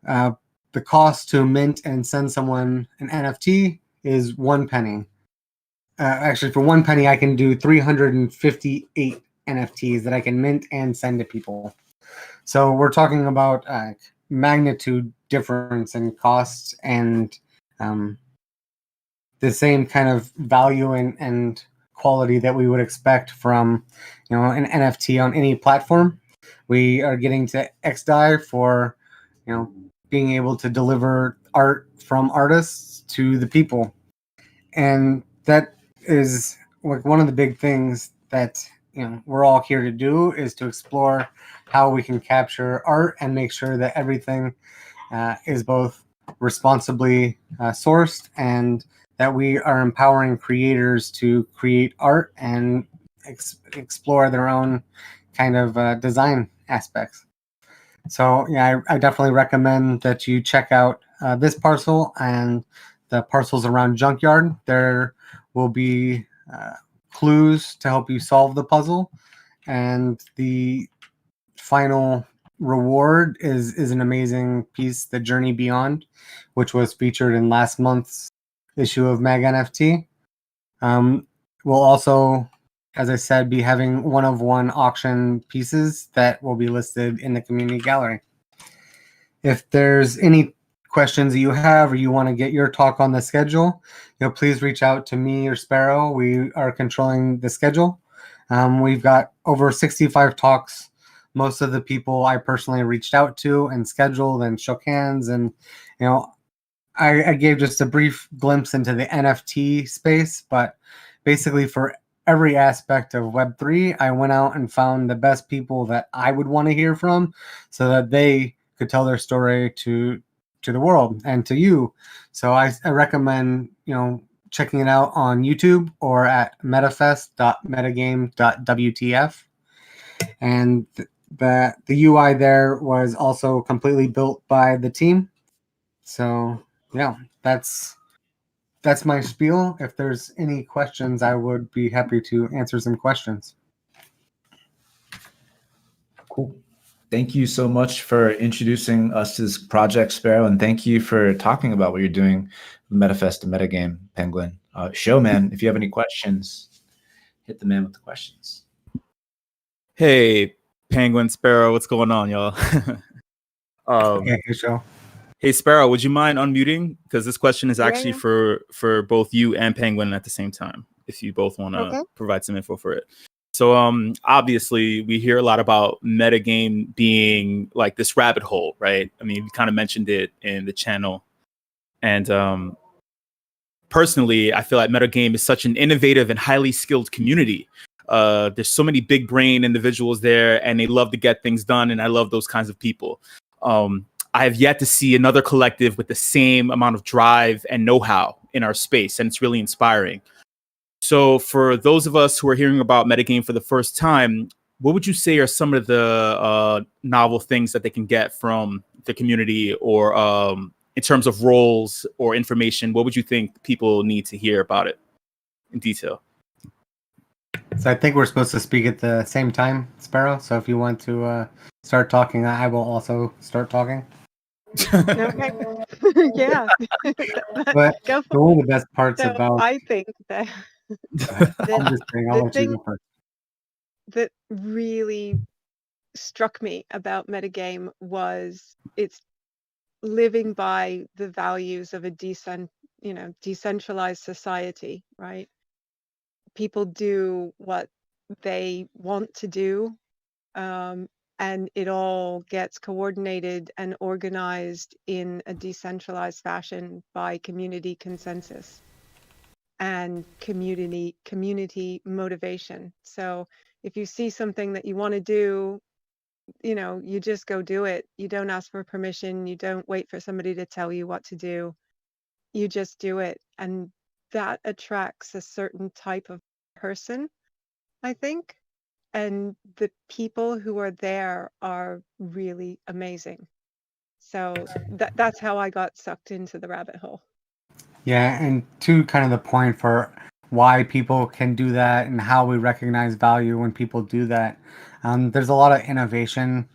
Speaker 9: the cost to mint and send someone an NFT is 1 penny. Actually, for 1 penny, I can do 358 NFTs that I can mint and send to people. So we're talking about magnitude difference in costs and the same kind of value and quality that we would expect from an NFT on any platform. We are getting to XDAI for being able to deliver art from artists to the people, and that is like one of the big things that we're all here to do, is to explore how we can capture art and make sure that everything is both responsibly sourced, and that we are empowering creators to create art and explore their own kind of design aspects. So yeah, I definitely recommend that you check out this parcel and the parcels around Junkyard. There will be clues to help you solve the puzzle, and the final reward is an amazing piece, The Journey Beyond, which was featured in last month's issue of Mag NFT. We'll also, as I said, be having one-of-one auction pieces that will be listed in the community gallery. If there's any questions that you have, or you want to get your talk on the schedule, please reach out to me or Sparrow. We are controlling the schedule. We've got over 65 talks. Most of the people I personally reached out to and scheduled and shook hands, and I gave just a brief glimpse into the NFT space, but basically for every aspect of Web3, I went out and found the best people that I would want to hear from, so that they could tell their story to the world and to you. So I recommend checking it out on YouTube or at metafest.metagame.wtf. And the UI there was also completely built by the team. So yeah, that's my spiel. If there's any questions, I would be happy to answer some questions.
Speaker 2: Cool. Thank you so much for introducing us to this project, Sparrow, and thank you for talking about what you're doing with Metafest and Metagame, Penguin. Show, man, if you have any questions, hit the man with the questions.
Speaker 5: Hey, Penguin, Sparrow, what's going on, y'all?
Speaker 9: Yeah, sure.
Speaker 5: Hey, Sparrow, would you mind unmuting? Because this question is actually
Speaker 7: Yeah.
Speaker 5: for both you and Penguin at the same time, if you both want to
Speaker 7: Okay.
Speaker 5: provide some info for it. So obviously we hear a lot about metagame being like this rabbit hole, right? I mean, we kind of mentioned it in the channel. And personally, I feel like metagame is such an innovative and highly skilled community. There's so many big brain individuals there, and they love to get things done, and I love those kinds of people. I have yet to see another collective with the same amount of drive and know-how in our space, and it's really inspiring. So for those of us who are hearing about metagame for the first time, what would you say are some of the novel things that they can get from the community, or in terms of roles or information? What would you think people need to hear about it in detail?
Speaker 9: So I think we're supposed to speak at the same time, Sparrow. So if you want to start talking, I will also start talking.
Speaker 7: Okay. Yeah.
Speaker 9: But
Speaker 7: Go for
Speaker 9: one of the best parts
Speaker 7: So
Speaker 9: about
Speaker 7: I think that
Speaker 9: I'm just saying, I'll
Speaker 7: the
Speaker 9: let you
Speaker 7: thing
Speaker 9: go first.
Speaker 7: that really struck me about metagame was it's living by the values of a decentralized society, right? People do what they want to do, and it all gets coordinated and organized in a decentralized fashion by community consensus and community motivation. So if you see something that you want to do, you just go do it. You don't ask for permission. You don't wait for somebody to tell you what to do. You just do it. And that attracts a certain type of person, I think. And the people who are there are really amazing. So that's how I got sucked into the rabbit hole.
Speaker 9: Yeah, and to kind of the point for why people can do that and how we recognize value when people do that. There's a lot of innovation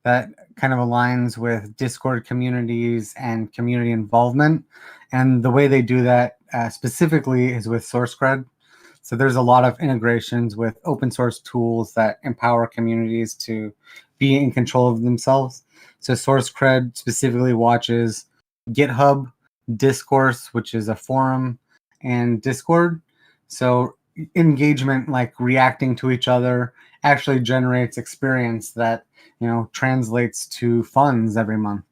Speaker 9: that kind of aligns with Discord communities and community involvement. And the way they do that specifically is with SourceCred. So there's a lot of integrations with open source tools that empower communities to be in control of themselves. So SourceCred specifically watches GitHub, Discourse, which is a forum, and Discord. So engagement, like reacting to each other, actually generates experience that translates to funds every month.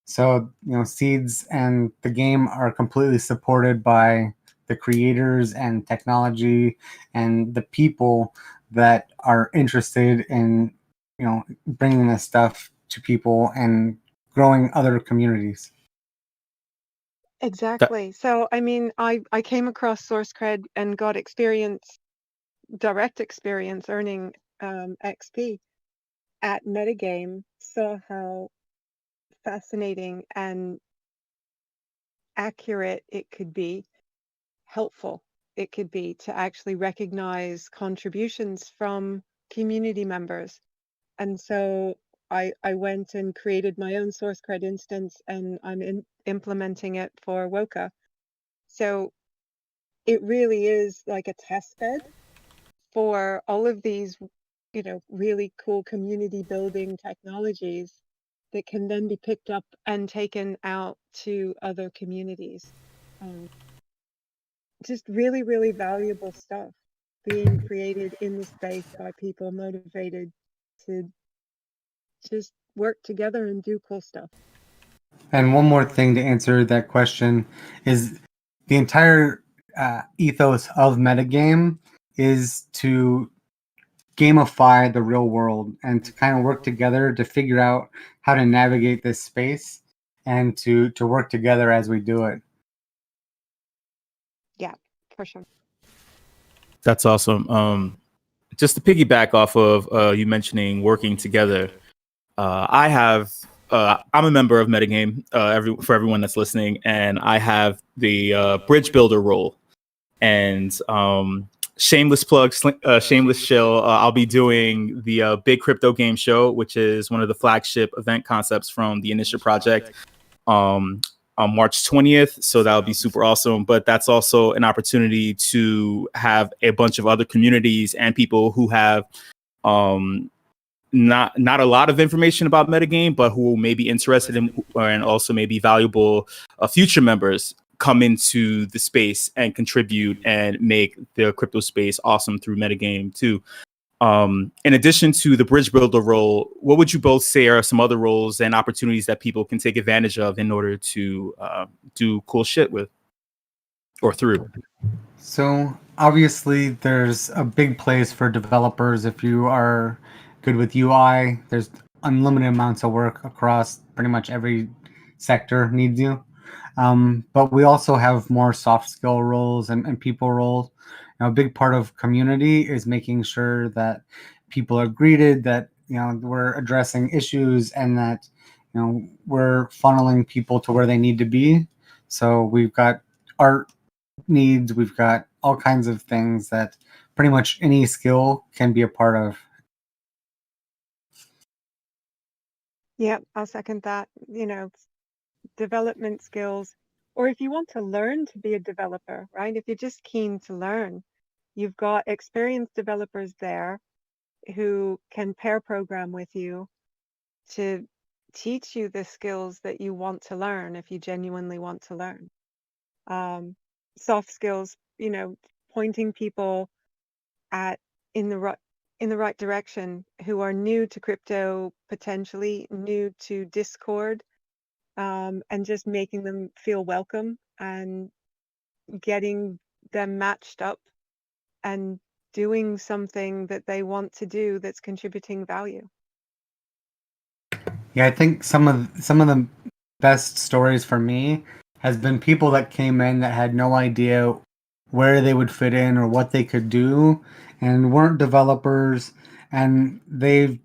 Speaker 9: So seeds and the game are completely supported by the creators and technology and the people that are interested in bringing this stuff to people and growing other communities.
Speaker 7: Exactly. So, I mean, I came across SourceCred and got direct experience earning XP at metagame, saw how fascinating and accurate it could be, helpful it could be to actually recognize contributions from community members. And so I went and created my own SourceCred instance, and I'm implementing it for Woka. So it really is like a test bed for all of these, really cool community building technologies that can then be picked up and taken out to other communities. Just really, really valuable stuff being created in the space by people motivated to just work together and do cool stuff.
Speaker 9: And one more thing to answer that question is the entire ethos of metagame is to gamify the real world and to kind of work together to figure out how to navigate this space and to work together as we do it.
Speaker 7: Yeah, for sure.
Speaker 5: That's awesome. Just to piggyback off of you mentioning working together, I'm a member of Metagame. For everyone that's listening, and I have the bridge builder role. And shameless plug, shameless shill. I'll be doing the Big Crypto Game Show, which is one of the flagship event concepts from the Initiative Project. On March 20th. So that'll be super awesome. But that's also an opportunity to have a bunch of other communities and people who have not a lot of information about metagame, but who may be interested in and also may be valuable future members come into the space and contribute and make the crypto space awesome through metagame too. In addition to the bridge builder role, what would you both say are some other roles and opportunities that people can take advantage of in order to do cool shit with or through?
Speaker 9: So obviously there's a big place for developers. If you are good with UI, there's unlimited amounts of work across pretty much every sector needs you. But we also have more soft skill roles and people roles. A big part of community is making sure that people are greeted, that we're addressing issues, and that we're funneling people to where they need to be. So we've got art needs, we've got all kinds of things that pretty much any skill can be a part of.
Speaker 7: Yeah, I'll second that. Development skills, or if you want to learn to be a developer, right? If you're just keen to learn, you've got experienced developers there who can pair program with you to teach you the skills that you want to learn if you genuinely want to learn. Soft skills, pointing people in the right direction who are new to crypto, potentially new to Discord, and just making them feel welcome and getting them matched up and doing something that they want to do that's contributing value.
Speaker 9: Yeah, I think some of the best stories for me has been people that came in that had no idea where they would fit in or what they could do and weren't developers, and they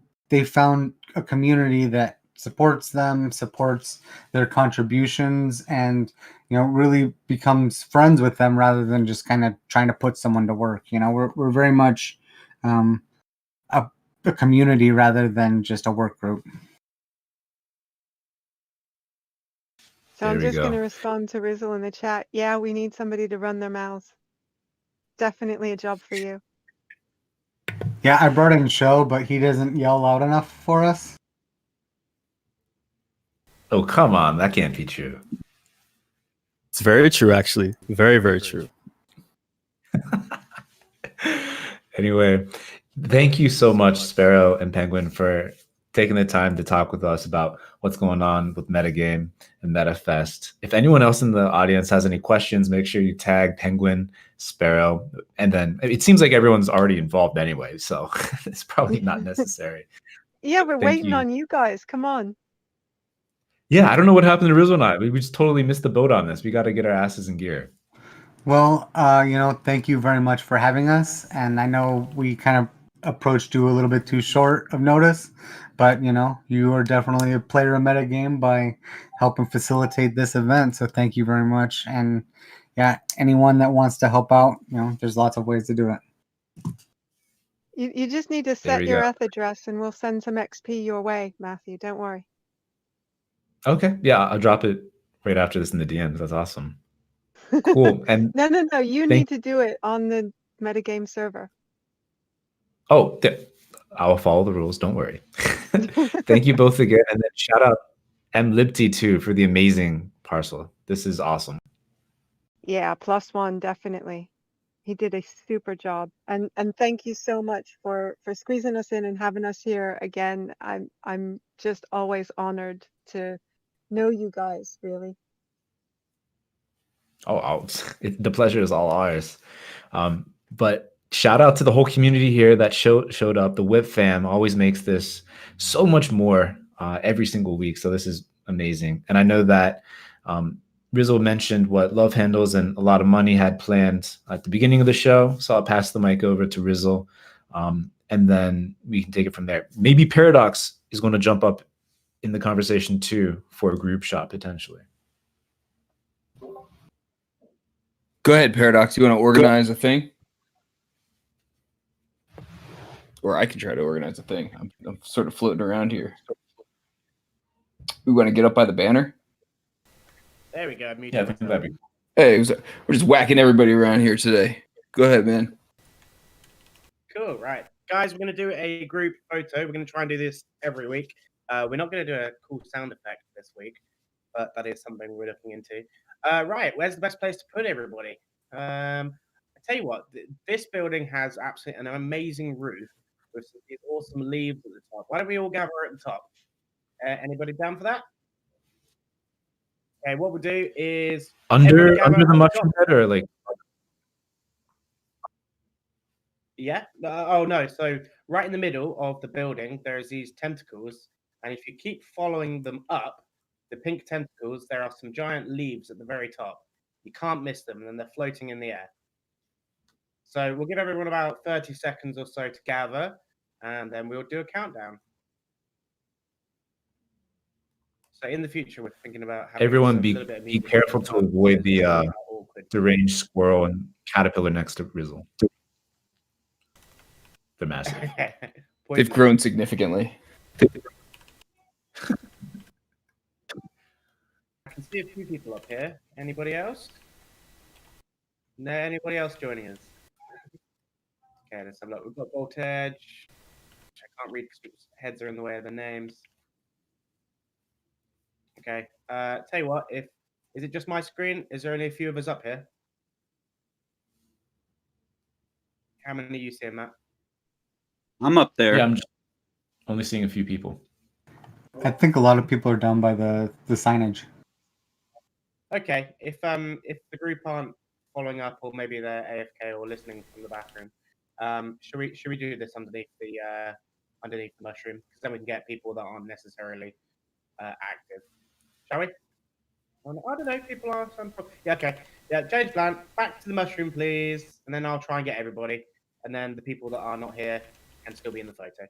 Speaker 9: found a community that supports them, supports their contributions, and really becomes friends with them rather than just kind of trying to put someone to work. We're very much a community rather than just a work group.
Speaker 7: So I'm just going to respond to Rizzle in the chat. Yeah, we need somebody to run their mouths. Definitely a job for you.
Speaker 9: Yeah, I brought in Show, but he doesn't yell loud enough for us.
Speaker 2: Oh, come on. That can't be true.
Speaker 5: It's very true, actually. Very, very true.
Speaker 2: Anyway, thank you so much, Sparrow and Penguin, for taking the time to talk with us about what's going on with Metagame and MetaFest. If anyone else in the audience has any questions, make sure you tag Penguin, Sparrow, and then it seems like everyone's already involved anyway, so it's probably not necessary.
Speaker 7: Yeah, we're waiting on you guys. Come on.
Speaker 2: Yeah, I don't know what happened to Rizzo and I. We just totally missed the boat on this. We got to get our asses in gear.
Speaker 9: Well, thank you very much for having us. And I know we kind of approached you a little bit too short of notice, but you are definitely a player of metagame by helping facilitate this event. So thank you very much. And yeah, anyone that wants to help out, there's lots of ways to do it.
Speaker 7: You just need to set your ETH address and we'll send some XP your way, Matthew. Don't worry.
Speaker 2: Okay. Yeah, I'll drop it right after this in the DMs. That's awesome. Cool. And
Speaker 7: no. You need to do it on the metagame server.
Speaker 2: Oh, I'll follow the rules. Don't worry. Thank you both again. And then shout out Mlibty too for the amazing parcel. This is awesome.
Speaker 7: Yeah, +1, definitely. He did a super job. And thank you so much for squeezing us in and having us here again. I'm just always honored to know you guys, really.
Speaker 2: The pleasure is all ours. But shout out to the whole community here that showed up. The WIP fam always makes this so much more every single week. So this is amazing. And I know that Rizzo mentioned what Love Handles and a lot of money had planned at the beginning of the show. So I'll pass the mic over to Rizzo, and then we can take it from there. Maybe Paradox is going to jump up in the conversation too for a group shot potentially.
Speaker 4: Go ahead, Paradox. You want to organize a thing? Or I can try to organize a thing. I'm sort of floating around here. We want to get up by the banner?
Speaker 1: There we go.
Speaker 4: Hey, we're just whacking everybody around here today. Go ahead, man.
Speaker 1: Cool, right.
Speaker 8: guys, we're going to do a group photo. We're going to try and do this every week. We're not going to do a cool sound effect this week, but that is something we're looking into. Right, where's the best place to put everybody? I tell you what, this building has absolutely an amazing roof with some these awesome leaves at the top. Why don't we all gather at the top? Anybody down for that? Okay, what we'll do is
Speaker 2: Under
Speaker 8: gather
Speaker 2: the
Speaker 8: at the
Speaker 2: mushroom
Speaker 8: top.
Speaker 2: bed, or like
Speaker 8: Yeah. Oh no. So right in the middle of the building, there's these tentacles, and if you keep following them up, the pink tentacles, there are some giant leaves at the very top. You can't miss them, and they're floating in the air. So we'll give everyone about 30 seconds or so to gather, and then we'll do a countdown. So in the future, we're thinking about having
Speaker 2: everyone
Speaker 8: a
Speaker 2: be
Speaker 8: little bit of
Speaker 2: be
Speaker 8: music
Speaker 2: careful
Speaker 8: at the
Speaker 2: to
Speaker 8: top,
Speaker 2: avoid the
Speaker 8: awkward.
Speaker 2: deranged squirrel and caterpillar next to Rizzle. They're massive.
Speaker 4: They've grown significantly.
Speaker 8: I can see a few people up here. Anybody else? No, anybody else joining us? Okay, let's have a look. We've got Voltage, which I can't read because people's heads are in the way of the names. Okay, tell you what, is it just my screen? Is there only a few of us up here? How many are you seeing, Matt?
Speaker 10: I'm up there.
Speaker 2: Yeah, I'm just only seeing a few people.
Speaker 9: I think a lot of people are down by the signage.
Speaker 8: Okay, if the group aren't following up, or maybe they're AFK or listening from the bathroom, should we do this underneath the mushroom? Because then we can get people that aren't necessarily active. Shall we? I don't know. People are some. Yeah. Okay. Yeah. Change plan. Back to the mushroom, please, and then I'll try and get everybody, and then the people that are not here can still be in the photo.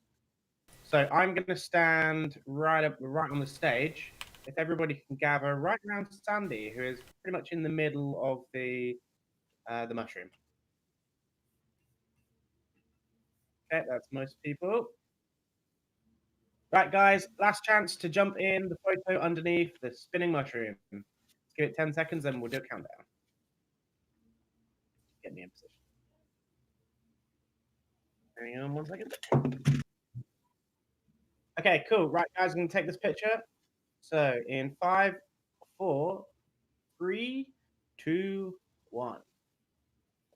Speaker 8: So I'm going to stand right on the stage. If everybody can gather right around Sandy, who is pretty much in the middle of the mushroom. Okay, that's most people. Right, guys, last chance to jump in the photo underneath the spinning mushroom. Let's give it 10 seconds, and we'll do a countdown. Get me in position. Hang on 1 second. Okay, cool. Right, guys, I'm going to take this picture. So in 5, 4, 3, 2, 1.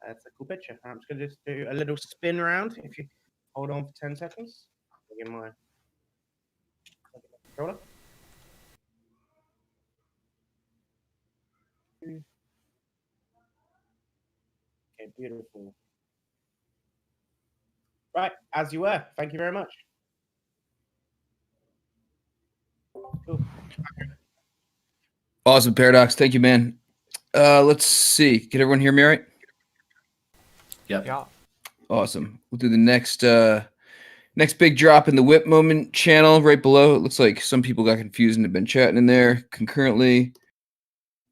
Speaker 8: That's a cool picture. I'm just going to do a little spin around. If you hold on for 10 seconds, I'll get my controller. Okay, beautiful. Right, as you were. Thank you very much. Cool.
Speaker 4: Awesome, Paradox. Thank you, man. Let's see. Can everyone hear me all right?
Speaker 2: Yep.
Speaker 5: Yeah.
Speaker 4: Awesome. We'll do the next big drop in the WIP moment channel right below. It looks like some people got confused and have been chatting in there concurrently.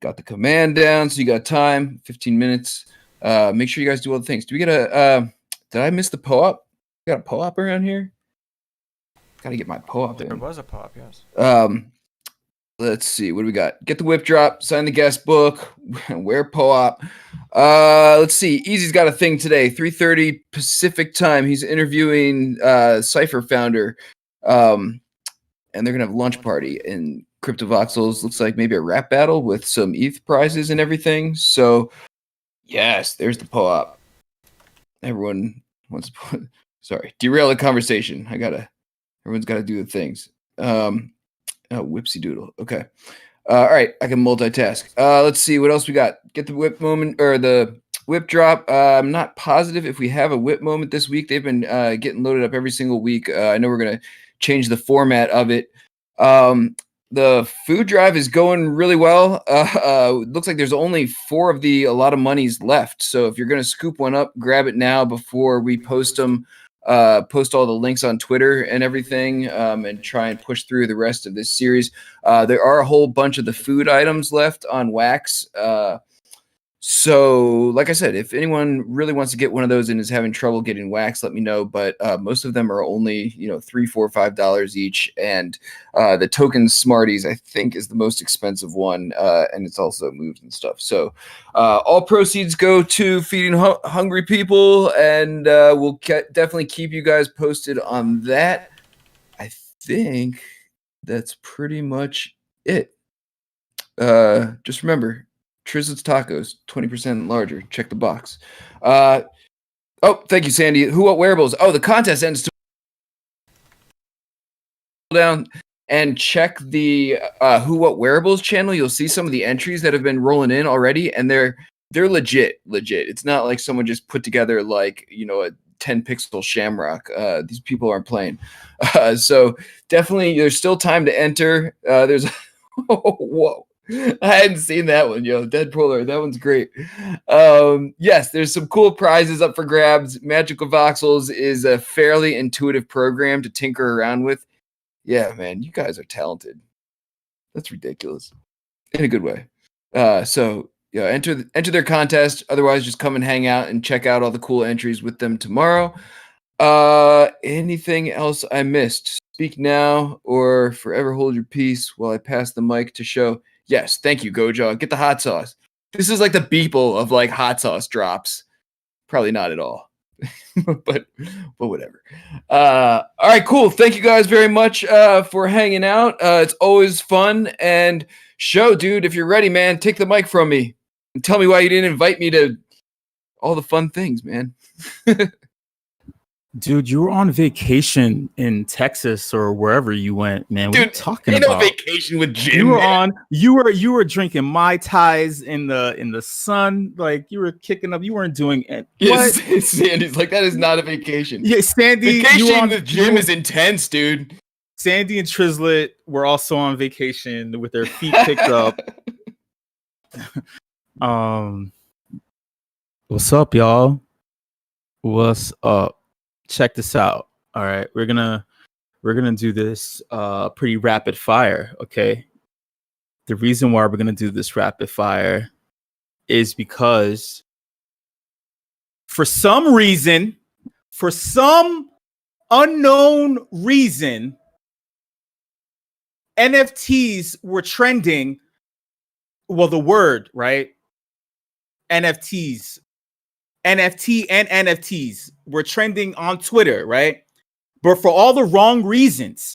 Speaker 4: Got the command down, so you got time, 15 minutes. Make sure you guys do all the things. Do we get did I miss the PO-op? Got a PO-op around here? Gotta get my PO-op in.
Speaker 5: There was a pop, yes.
Speaker 4: Let's see. What do we got? Get the WIP drop, sign the guest book, wear PO-op. Let's see. Easy's got a thing today, 3:30 Pacific time. He's interviewing Cypher founder. And they're gonna have a lunch party in CryptoVoxels. Looks like maybe a rap battle with some ETH prizes and everything. So yes, there's the PO-op. Everyone wants to derail the conversation. Everyone's gotta do the things. Whipsy doodle. Okay. All right, I can multitask. Let's see what else we got. Get the WIP moment or the WIP drop. I'm not positive if we have a WIP moment this week. They've been getting loaded up every single week. I know we're gonna change the format of it. The food drive is going really well. Looks like there's only 4 of the a lot of monies left. So if you're gonna scoop one up, grab it now before we post them. Post all the links on Twitter and everything, and try and push through the rest of this series. There are a whole bunch of the food items left on Wax. So, like I said, if anyone really wants to get one of those and is having trouble getting wax, let me know. But most of them are only, $3, $4, $5 each. And the token Smarties, I think, is the most expensive one, and it's also moves and stuff. So, all proceeds go to feeding hungry people, and we'll definitely keep you guys posted on that. I think that's pretty much it. Just remember. Trizlet's Tacos, 20% larger. Check the box. Oh, thank you, Sandy. Who What Wearables? Oh, the contest ends down and check the Who What Wearables channel. You'll see some of the entries that have been rolling in already, and they're legit. It's not like someone just put together like a 10 pixel shamrock. These people aren't playing. So definitely, there's still time to enter. There's whoa. I hadn't seen that one, Deadpolar. That one's great. Yes, there's some cool prizes up for grabs. Magical Voxels is a fairly intuitive program to tinker around with. Yeah, man, you guys are talented. That's ridiculous in a good way. So enter their contest. Otherwise, just come and hang out and check out all the cool entries with them tomorrow. Anything else I missed? Speak now or forever hold your peace while I pass the mic to show. Yes, thank you, Gojo. Get the hot sauce. This is like the Beeple of like hot sauce drops. Probably not at all, but whatever. All right, cool. Thank you guys very much for hanging out. It's always fun. And show, dude, if you're ready, man, take the mic from me and tell me why you didn't invite me to all the fun things, man.
Speaker 5: Dude, you were on vacation in Texas or wherever you went, man. What are you talking about?
Speaker 4: No vacation with Jim.
Speaker 5: You were drinking Mai Tais in the sun, like you were kicking up. You weren't doing it.
Speaker 4: Yes, Sandy's like, that is not a vacation.
Speaker 5: Yeah, Sandy.
Speaker 4: Vacation with Jim is intense, dude.
Speaker 5: Sandy and Trizlet were also on vacation with their feet kicked up. What's up, y'all? What's up? Check this out. All right, we're gonna do this pretty rapid fire. Okay, the reason why we're gonna do this rapid fire is because for some unknown reason, NFTs were trending. Well, the word, right? NFTs. NFT and NFTs were trending on Twitter, right? But for all the wrong reasons.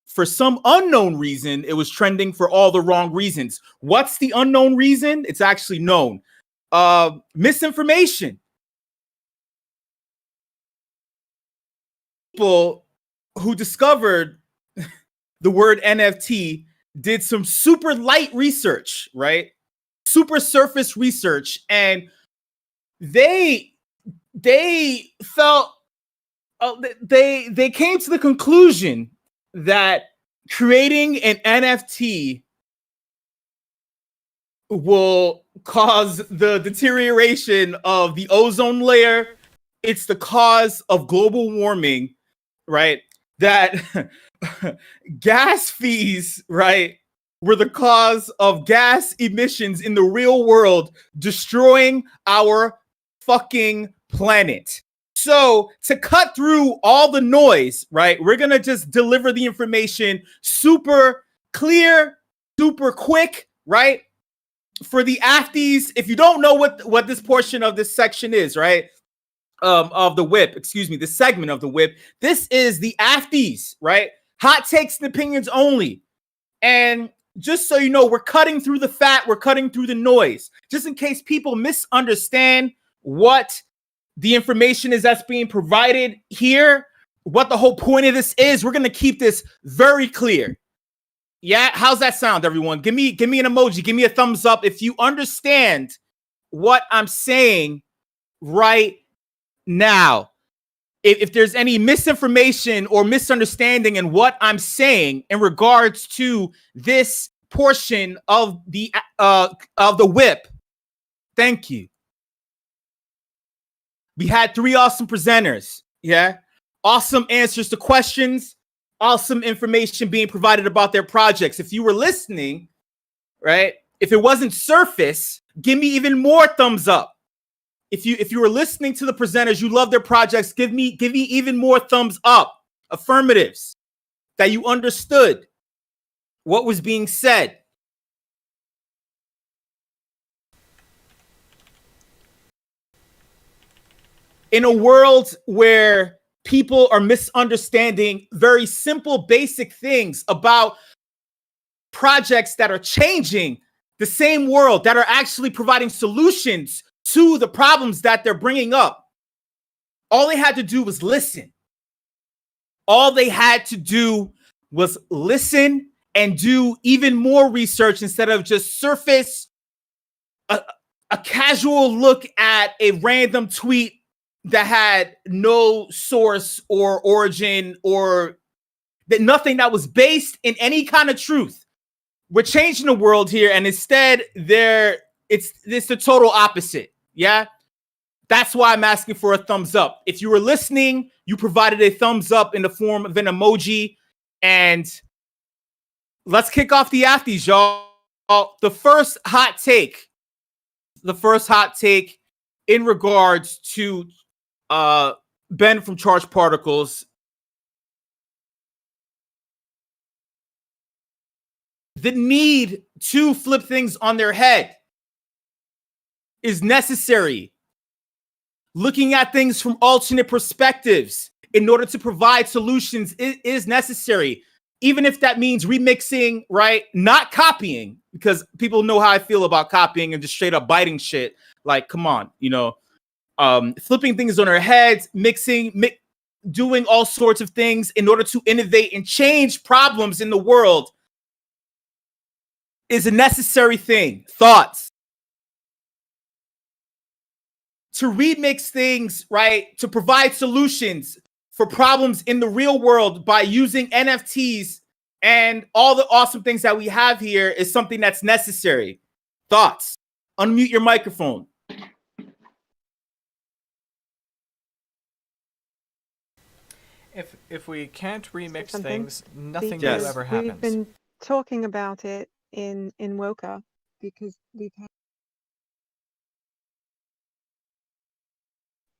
Speaker 5: For some unknown reason, it was trending for all the wrong reasons. What's the unknown reason? It's actually known. Misinformation. People who discovered the word NFT did some super light research, right? Super surface research, and they felt they came to the conclusion that creating an NFT will cause the deterioration of the ozone layer. It's the cause of global warming, right? That gas fees, right, were the cause of gas emissions in the real world, destroying our fucking planet. So to cut through all the noise, right, we're going to just deliver the information super clear, super quick, right? For the Afties, if you don't know what this portion of this section is, right, of the WIP, this segment of the WIP, this is the Afties, right? Hot takes and opinions only. And just so you know, we're cutting through the fat, we're cutting through the noise, just in case people misunderstand what the information is that's being provided here, what the whole point of this is. We're going to keep this very clear. Yeah, how's that sound, everyone? Give me an emoji, give me a thumbs up if you understand what I'm saying right now. If there's any misinformation or misunderstanding in what I'm saying in regards to this portion of the WIP, thank you. We had 3 awesome presenters, yeah? Awesome answers to questions, awesome information being provided about their projects. If you were listening, right, If it wasn't surface, give me even more thumbs up. If you were listening to the presenters, you love their projects, give me even more thumbs up. Affirmatives. That you understood what was being said. In a world where people are misunderstanding very simple, basic things about projects that are changing the same world, that are actually providing solutions to the problems that they're bringing up, all they had to do was listen. All they had to do was listen and do even more research instead of just surface a casual look at a random tweet that had no source or origin or that nothing that was based in any kind of truth. We're changing the world here, and instead it's the total opposite. Yeah. That's why I'm asking for a thumbs up. If you were listening, you provided a thumbs up in the form of an emoji. And let's kick off the Afties, y'all. The first hot take in regards to Ben from Charged Particles. The need to flip things on their head is necessary. Looking at things from alternate perspectives in order to provide solutions is necessary. Even if that means remixing, right? Not copying, because people know how I feel about copying and just straight up biting shit. Like, come on, flipping things on their heads, doing all sorts of things in order to innovate and change problems in the world is a necessary thing. Thoughts? To remix things, right? To provide solutions for problems in the real world by using NFTs and all the awesome things that we have here is something that's necessary. Thoughts? Unmute your microphone.
Speaker 11: If we can't remix
Speaker 7: Something?
Speaker 11: things, nothing new
Speaker 5: Yes.
Speaker 11: ever happens.
Speaker 7: We've been talking about it in Woka because we've had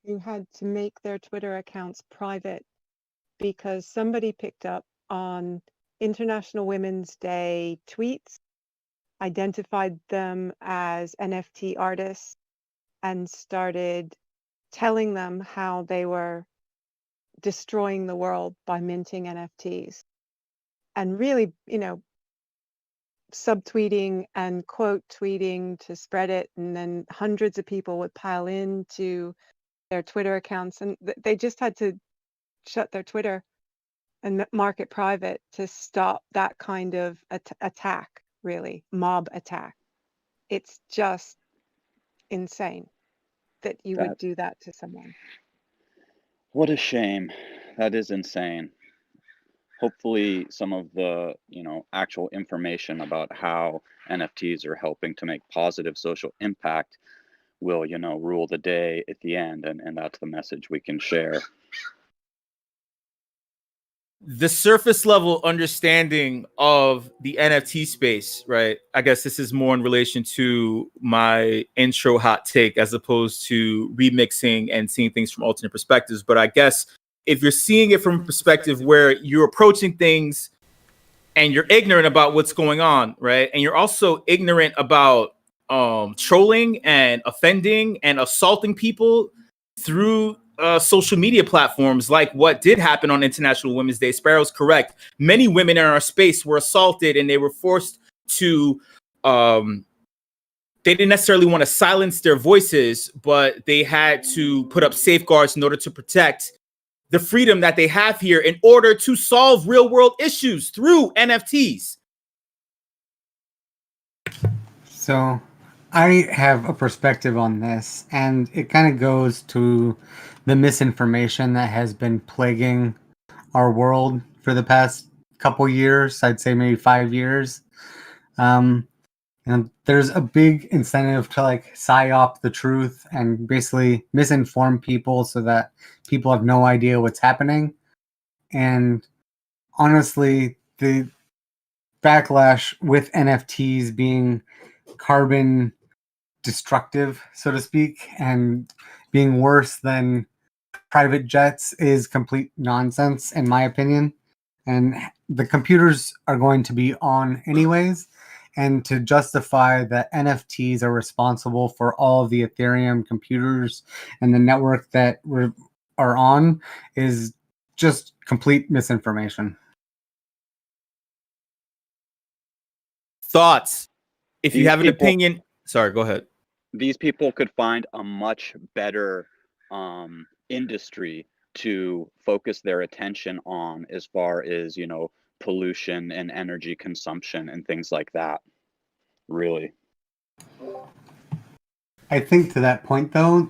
Speaker 7: who had to make their Twitter accounts private because somebody picked up on International Women's Day tweets, identified them as NFT artists, and started telling them how they were destroying the world by minting NFTs. And really, subtweeting and quote tweeting to spread it, and then hundreds of people would pile into their Twitter accounts, and they just had to shut their Twitter and mark it private to stop that kind of attack, really, mob attack. It's just insane that you would do that to someone.
Speaker 10: What a shame. That is insane. Hopefully some of the, actual information about how NFTs are helping to make positive social impact will, rule the day at the end. And that's the message we can share.
Speaker 5: The surface level understanding of the NFT space, right? I guess this is more in relation to my intro hot take as opposed to remixing and seeing things from alternate perspectives. But I guess if you're seeing it from a perspective where you're approaching things and you're ignorant about what's going on, right? And you're also ignorant about trolling and offending and assaulting people through social media platforms like what did happen on International Women's Day. Sparrow's correct. Many women in our space were assaulted and they were forced to, they didn't necessarily want to silence their voices, but they had to put up safeguards in order to protect the freedom that they have here in order to solve real world issues through NFTs.
Speaker 9: So I have a perspective on this, and it kind of goes to the misinformation that has been plaguing our world for the past couple years. I'd say maybe 5 years. And there's a big incentive to psyop the truth and basically misinform people so that people have no idea what's happening. And honestly, the backlash with NFTs being carbon destructive, so to speak, and being worse than private jets is complete nonsense, in my opinion. And the computers are going to be on anyways. And to justify that NFTs are responsible for all of the Ethereum computers and the network that are on is just complete misinformation.
Speaker 5: Thoughts? If you
Speaker 10: These
Speaker 5: have an
Speaker 10: people-
Speaker 5: opinion, sorry, go ahead.
Speaker 10: These people could find a much better industry to focus their attention on as far as, you know, pollution and energy consumption and things like that. Really.
Speaker 9: I think to that point, though,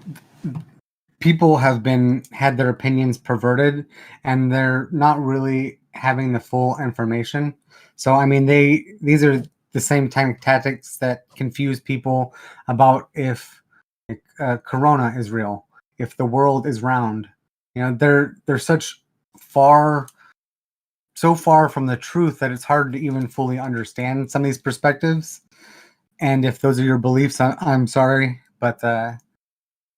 Speaker 9: people have had their opinions perverted, and they're not really having the full information. So, I mean, these are the same tactics that confuse people about if Corona is real, if the world is round. You know, they're so far from the truth that it's hard to even fully understand some of these perspectives. And if those are your beliefs, I'm sorry, but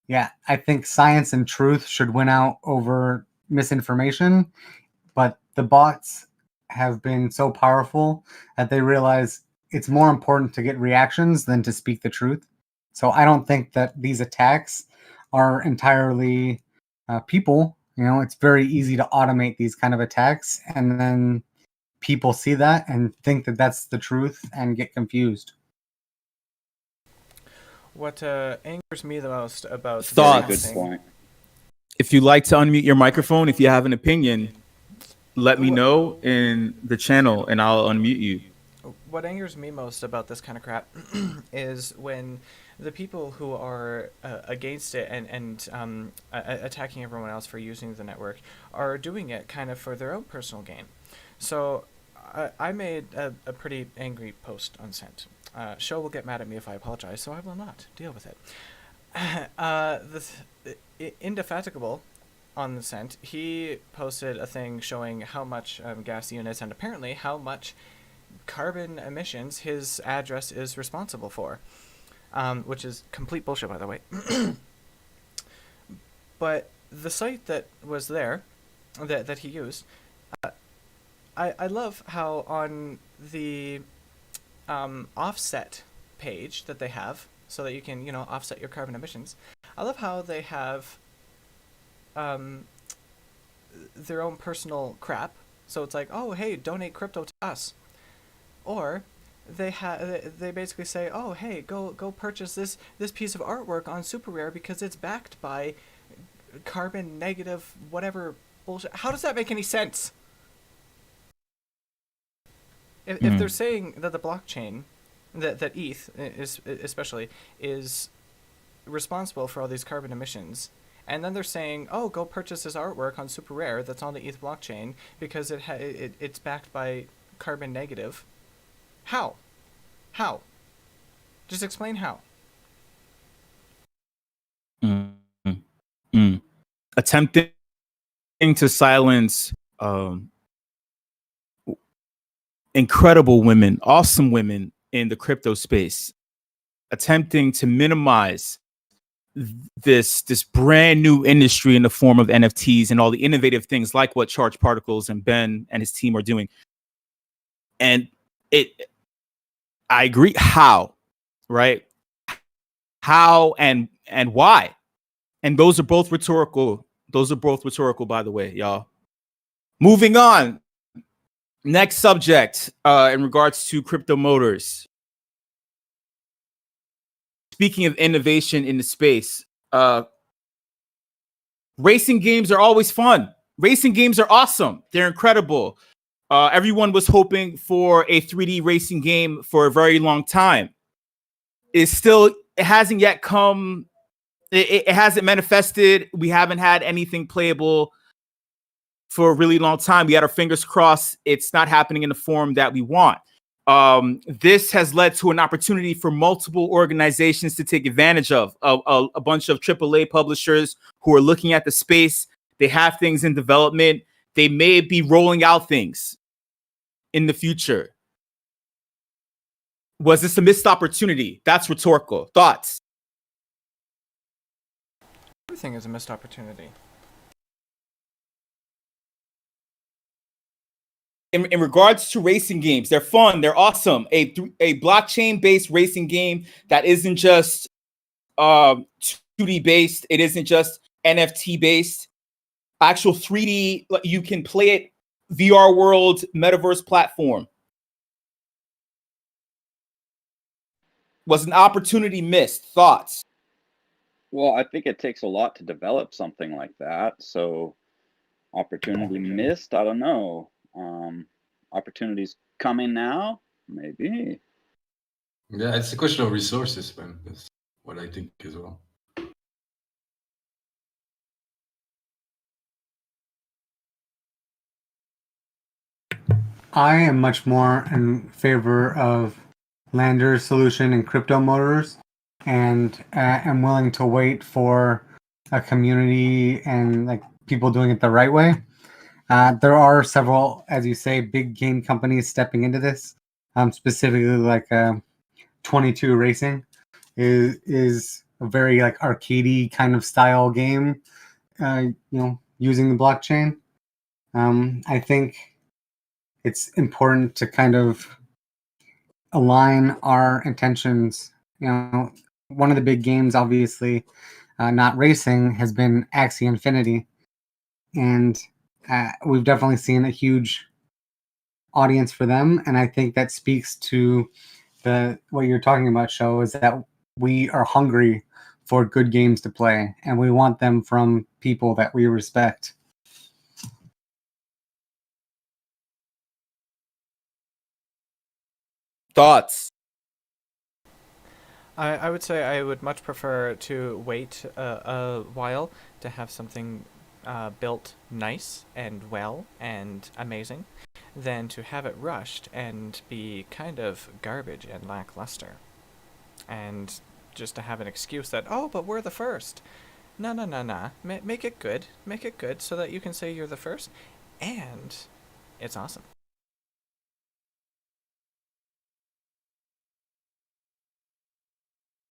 Speaker 9: yeah, I think science and truth should win out over misinformation. But the bots have been so powerful that they realize it's more important to get reactions than to speak the truth. So I don't think that these attacks are entirely people. You know, it's very easy to automate these kind of attacks, and then people see that and think that that's the truth and get confused.
Speaker 11: What angers me the most about
Speaker 5: Thoughts?
Speaker 11: this
Speaker 10: Good
Speaker 11: thing-
Speaker 10: point.
Speaker 5: If you'd like to unmute your microphone, if you have an opinion, let me know in the channel and I'll unmute you.
Speaker 11: What angers me most about this kind of crap is when the people who are against it and attacking everyone else for using the network are doing it kind of for their own personal gain. So I made a pretty angry post on Sent. Show will get mad at me if I apologize, so I will not deal with it. Indefatigable on the Sent, he posted a thing showing how much gas units and apparently how much carbon emissions his address is responsible for, which is complete bullshit, by the way. But the site that was there, that he used, I love how on the offset page that they have, so that you can, you know, offset your carbon emissions. I love how they have their own personal crap. So it's like, oh, hey, donate crypto to us. Or they basically say, oh, hey, go purchase this piece of artwork on Super Rare because it's backed by carbon negative whatever bullshit. How does that make any sense? If they're saying that the blockchain, that ETH is especially is responsible for all these carbon emissions, and then they're saying, oh, go purchase this artwork on Super Rare that's on the ETH blockchain because it's backed by carbon negative. How? Just explain how.
Speaker 5: Attempting to silence incredible women, awesome women in the crypto space, attempting to minimize this brand new industry in the form of NFTs and all the innovative things like what Charged Particles and Ben and his team are doing. And I agree. How, right? How and why? And those are both rhetorical. Those are both rhetorical, by the way, y'all. Moving on. Next subject in regards to crypto motors. Speaking of innovation in the space, racing games are always fun. Racing games are awesome. They're incredible. Everyone was hoping for a 3D racing game for a very long time. It hasn't yet come. It hasn't manifested. We haven't had anything playable for a really long time. We had our fingers crossed. It's not happening in the form that we want. This has led to an opportunity for multiple organizations to take advantage of a bunch of AAA publishers who are looking at the space. They have things in development. They may be rolling out things in the future. Was this a missed opportunity? That's rhetorical. Thoughts?
Speaker 11: Everything is a missed opportunity.
Speaker 5: In regards to racing games, they're fun, they're awesome. A blockchain-based racing game that isn't just 2D based, it isn't just NFT based, actual 3D, you can play it VR world, metaverse platform. Was an opportunity missed? Thoughts?
Speaker 10: Well, I think it takes a lot to develop something like that. So opportunity missed, I don't know. Opportunities coming now, maybe.
Speaker 12: Yeah, it's a question of resources, man. That's what I think as well.
Speaker 9: I am much more in favor of Lander's solution and crypto motors, and am willing to wait for a community and like people doing it the right way. There are several, as you say, big game companies stepping into this. Specifically, like 22 Racing is a very like arcadey kind of style game. Using the blockchain. I think it's important to kind of align our intentions. One of the big games, obviously, not racing, has been Axie Infinity, and we've definitely seen a huge audience for them. And I think that speaks to what you're talking about, Show, is that we are hungry for good games to play, and we want them from people that we respect.
Speaker 5: Thoughts?
Speaker 11: I would say I would much prefer to wait a while to have something built nice and well and amazing than to have it rushed and be kind of garbage and lackluster. And just to have an excuse that, oh, but we're the first. No. Make it good. Make it good so that you can say you're the first and it's awesome.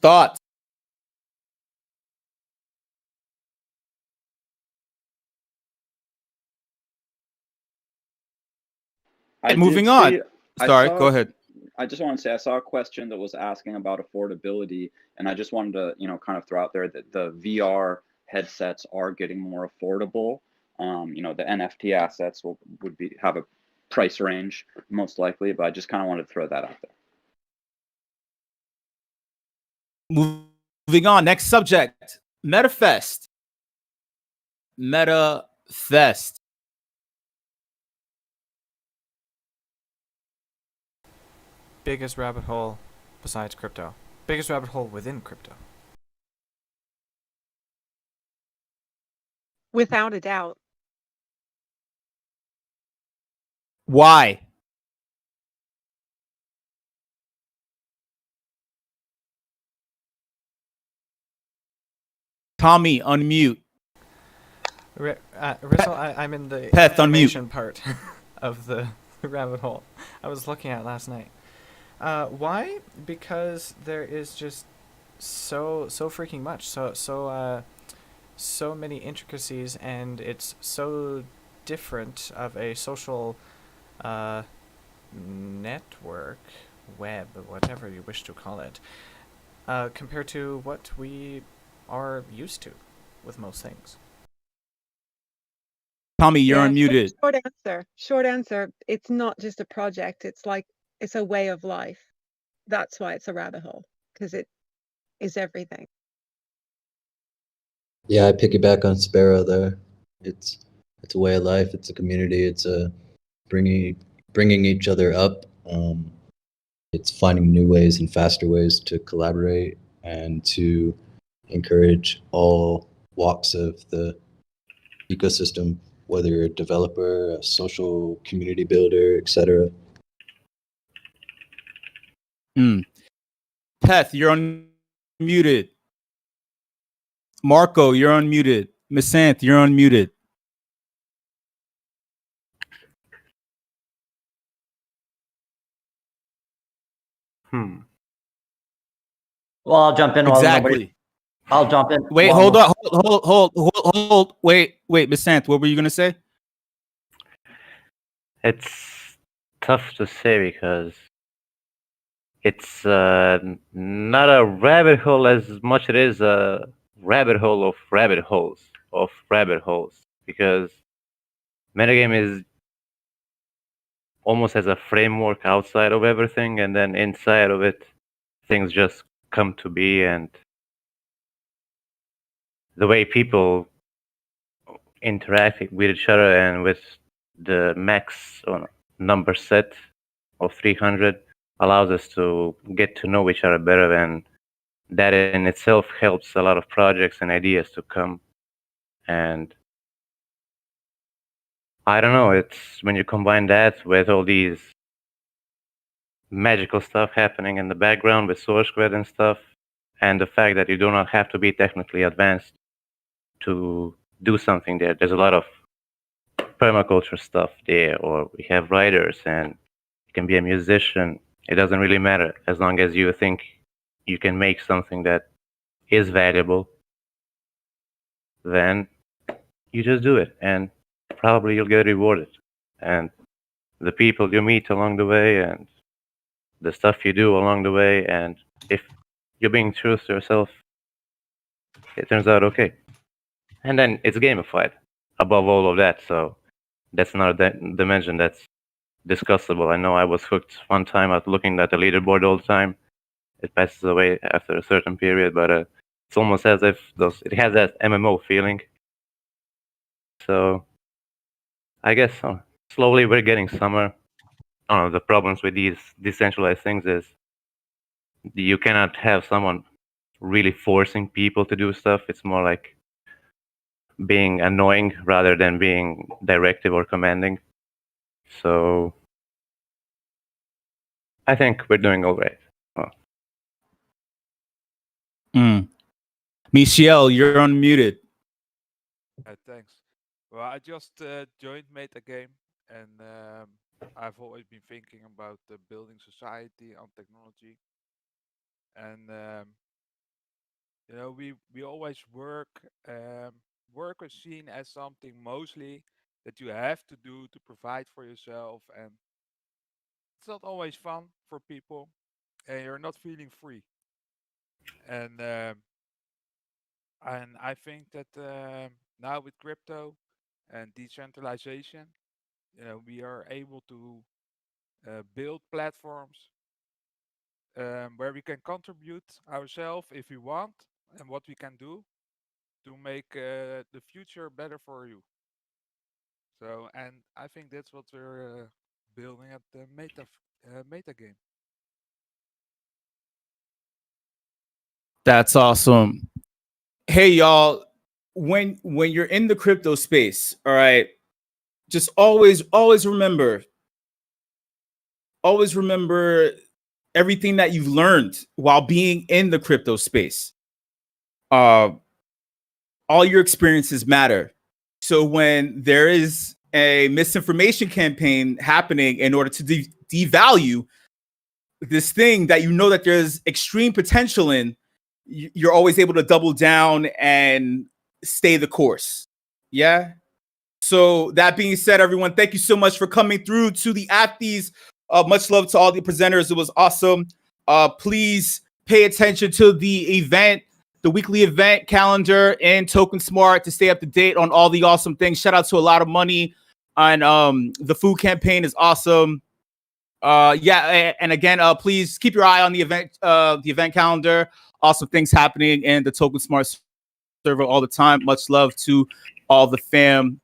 Speaker 5: Thoughts? Moving on. Sorry, go ahead.
Speaker 10: I just want to say I saw a question that was asking about affordability, and I just wanted to, kind of throw out there that the VR headsets are getting more affordable. The NFT assets would have a price range most likely, but I just kind of wanted to throw that out there.
Speaker 5: Moving on, next subject, MetaFest. MetaFest.
Speaker 11: Biggest rabbit hole besides crypto. Biggest rabbit hole within crypto.
Speaker 7: Without a doubt.
Speaker 5: Why? Tommy, unmute.
Speaker 11: Rizal, I'm in the
Speaker 5: Peth,
Speaker 11: animation part of the rabbit hole I was looking at last night. Why? Because there is just so freaking much, so many intricacies, and it's so different of a social network, web, whatever you wish to call it, compared to what we are used to with most things.
Speaker 5: Tommy, you're unmuted.
Speaker 7: Short answer. It's not just a project. It's a way of life. That's why it's a rabbit hole, because it is everything.
Speaker 13: Yeah, I piggyback on Sparrow there. It's a way of life. It's a community. It's a bringing each other up. It's finding new ways and faster ways to collaborate and to encourage all walks of the ecosystem, whether you're a developer, a social community builder, etc.
Speaker 5: Peth, you're unmuted. Marco, you're unmuted. Misanth, you're unmuted.
Speaker 14: Well, I'll jump in while
Speaker 5: Exactly.
Speaker 14: I'll jump in.
Speaker 5: Wait, hold on. Hold. Wait, Miss Sant, what were you gonna say?
Speaker 15: It's tough to say because it's not a rabbit hole as much it is a rabbit hole of rabbit holes because metagame is almost as a framework outside of everything, and then inside of it things just come to be, and the way people interact with each other and with the max number set of 300 allows us to get to know each other better, and that in itself helps a lot of projects and ideas to come. And I don't know, it's when you combine that with all these magical stuff happening in the background with source code and stuff, and the fact that you do not have to be technically advanced to do something there. There's a lot of permaculture stuff there, or we have writers, and you can be a musician. It doesn't really matter as long as you think you can make something that is valuable, then you just do it, and probably you'll get rewarded. And the people you meet along the way, and the stuff you do along the way, and if you're being true to yourself, it turns out okay. And then it's gamified above all of that, so that's another dimension that's discussable. I know I was hooked one time at looking at the leaderboard all the time. It passes away after a certain period, but it's almost as if it has that MMO feeling. So I guess slowly we're getting somewhere. The problems with these decentralized things is you cannot have someone really forcing people to do stuff. It's more like being annoying rather than being directive or commanding. So I think we're doing all right.
Speaker 5: Michelle, you're unmuted.
Speaker 16: Thanks. Well, I just joined Metagame, and I've always been thinking about building society on technology. And we always work. Work is seen as something mostly that you have to do to provide for yourself, and it's not always fun for people, and you're not feeling free. And I think that now with crypto and decentralization, we are able to build platforms where we can contribute ourselves if we want, and what we can do to make the future better for you. So, and I think that's what we're building at the meta game.
Speaker 5: That's awesome. Hey y'all, when you're in the crypto space, all right, just always remember everything that you've learned while being in the crypto space. All your experiences matter. So when there is a misinformation campaign happening in order to devalue this thing that you know that there's extreme potential in, you're always able to double down and stay the course. Yeah. So that being said, everyone, thank you so much for coming through to the Afties. Much love to all the presenters. It was awesome. Please pay attention to the event, the weekly event calendar in Token Smart to stay up to date on all the awesome things. Shout out to A Lot of Money. And the food campaign is awesome. And again, please keep your eye on the event calendar. Awesome things happening in the Token Smart server all the time. Much love to all the fam.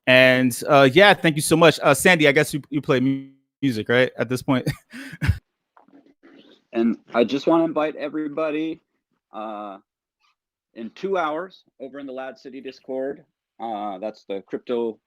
Speaker 5: And thank you so much. Sandy, I guess you play music, right? At this point.
Speaker 10: And I just want to invite everybody in 2 hours over in the Lad City Discord. That's the crypto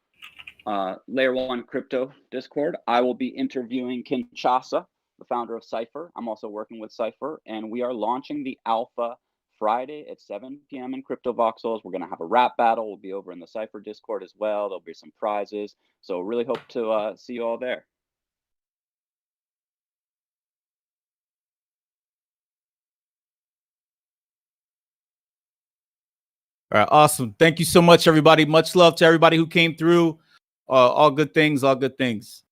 Speaker 10: Layer 1 crypto Discord. I will be interviewing Kinshasa, the founder of Cypher. I'm also working with Cypher, and we are launching the alpha Friday at 7 p.m. in Crypto Voxels. We're going to have a rap battle. We'll be over in the Cypher Discord as well. There'll be some prizes. So really hope to see you all there.
Speaker 5: All right, awesome. Thank you so much, everybody. Much love to everybody who came through. All good things, all good things.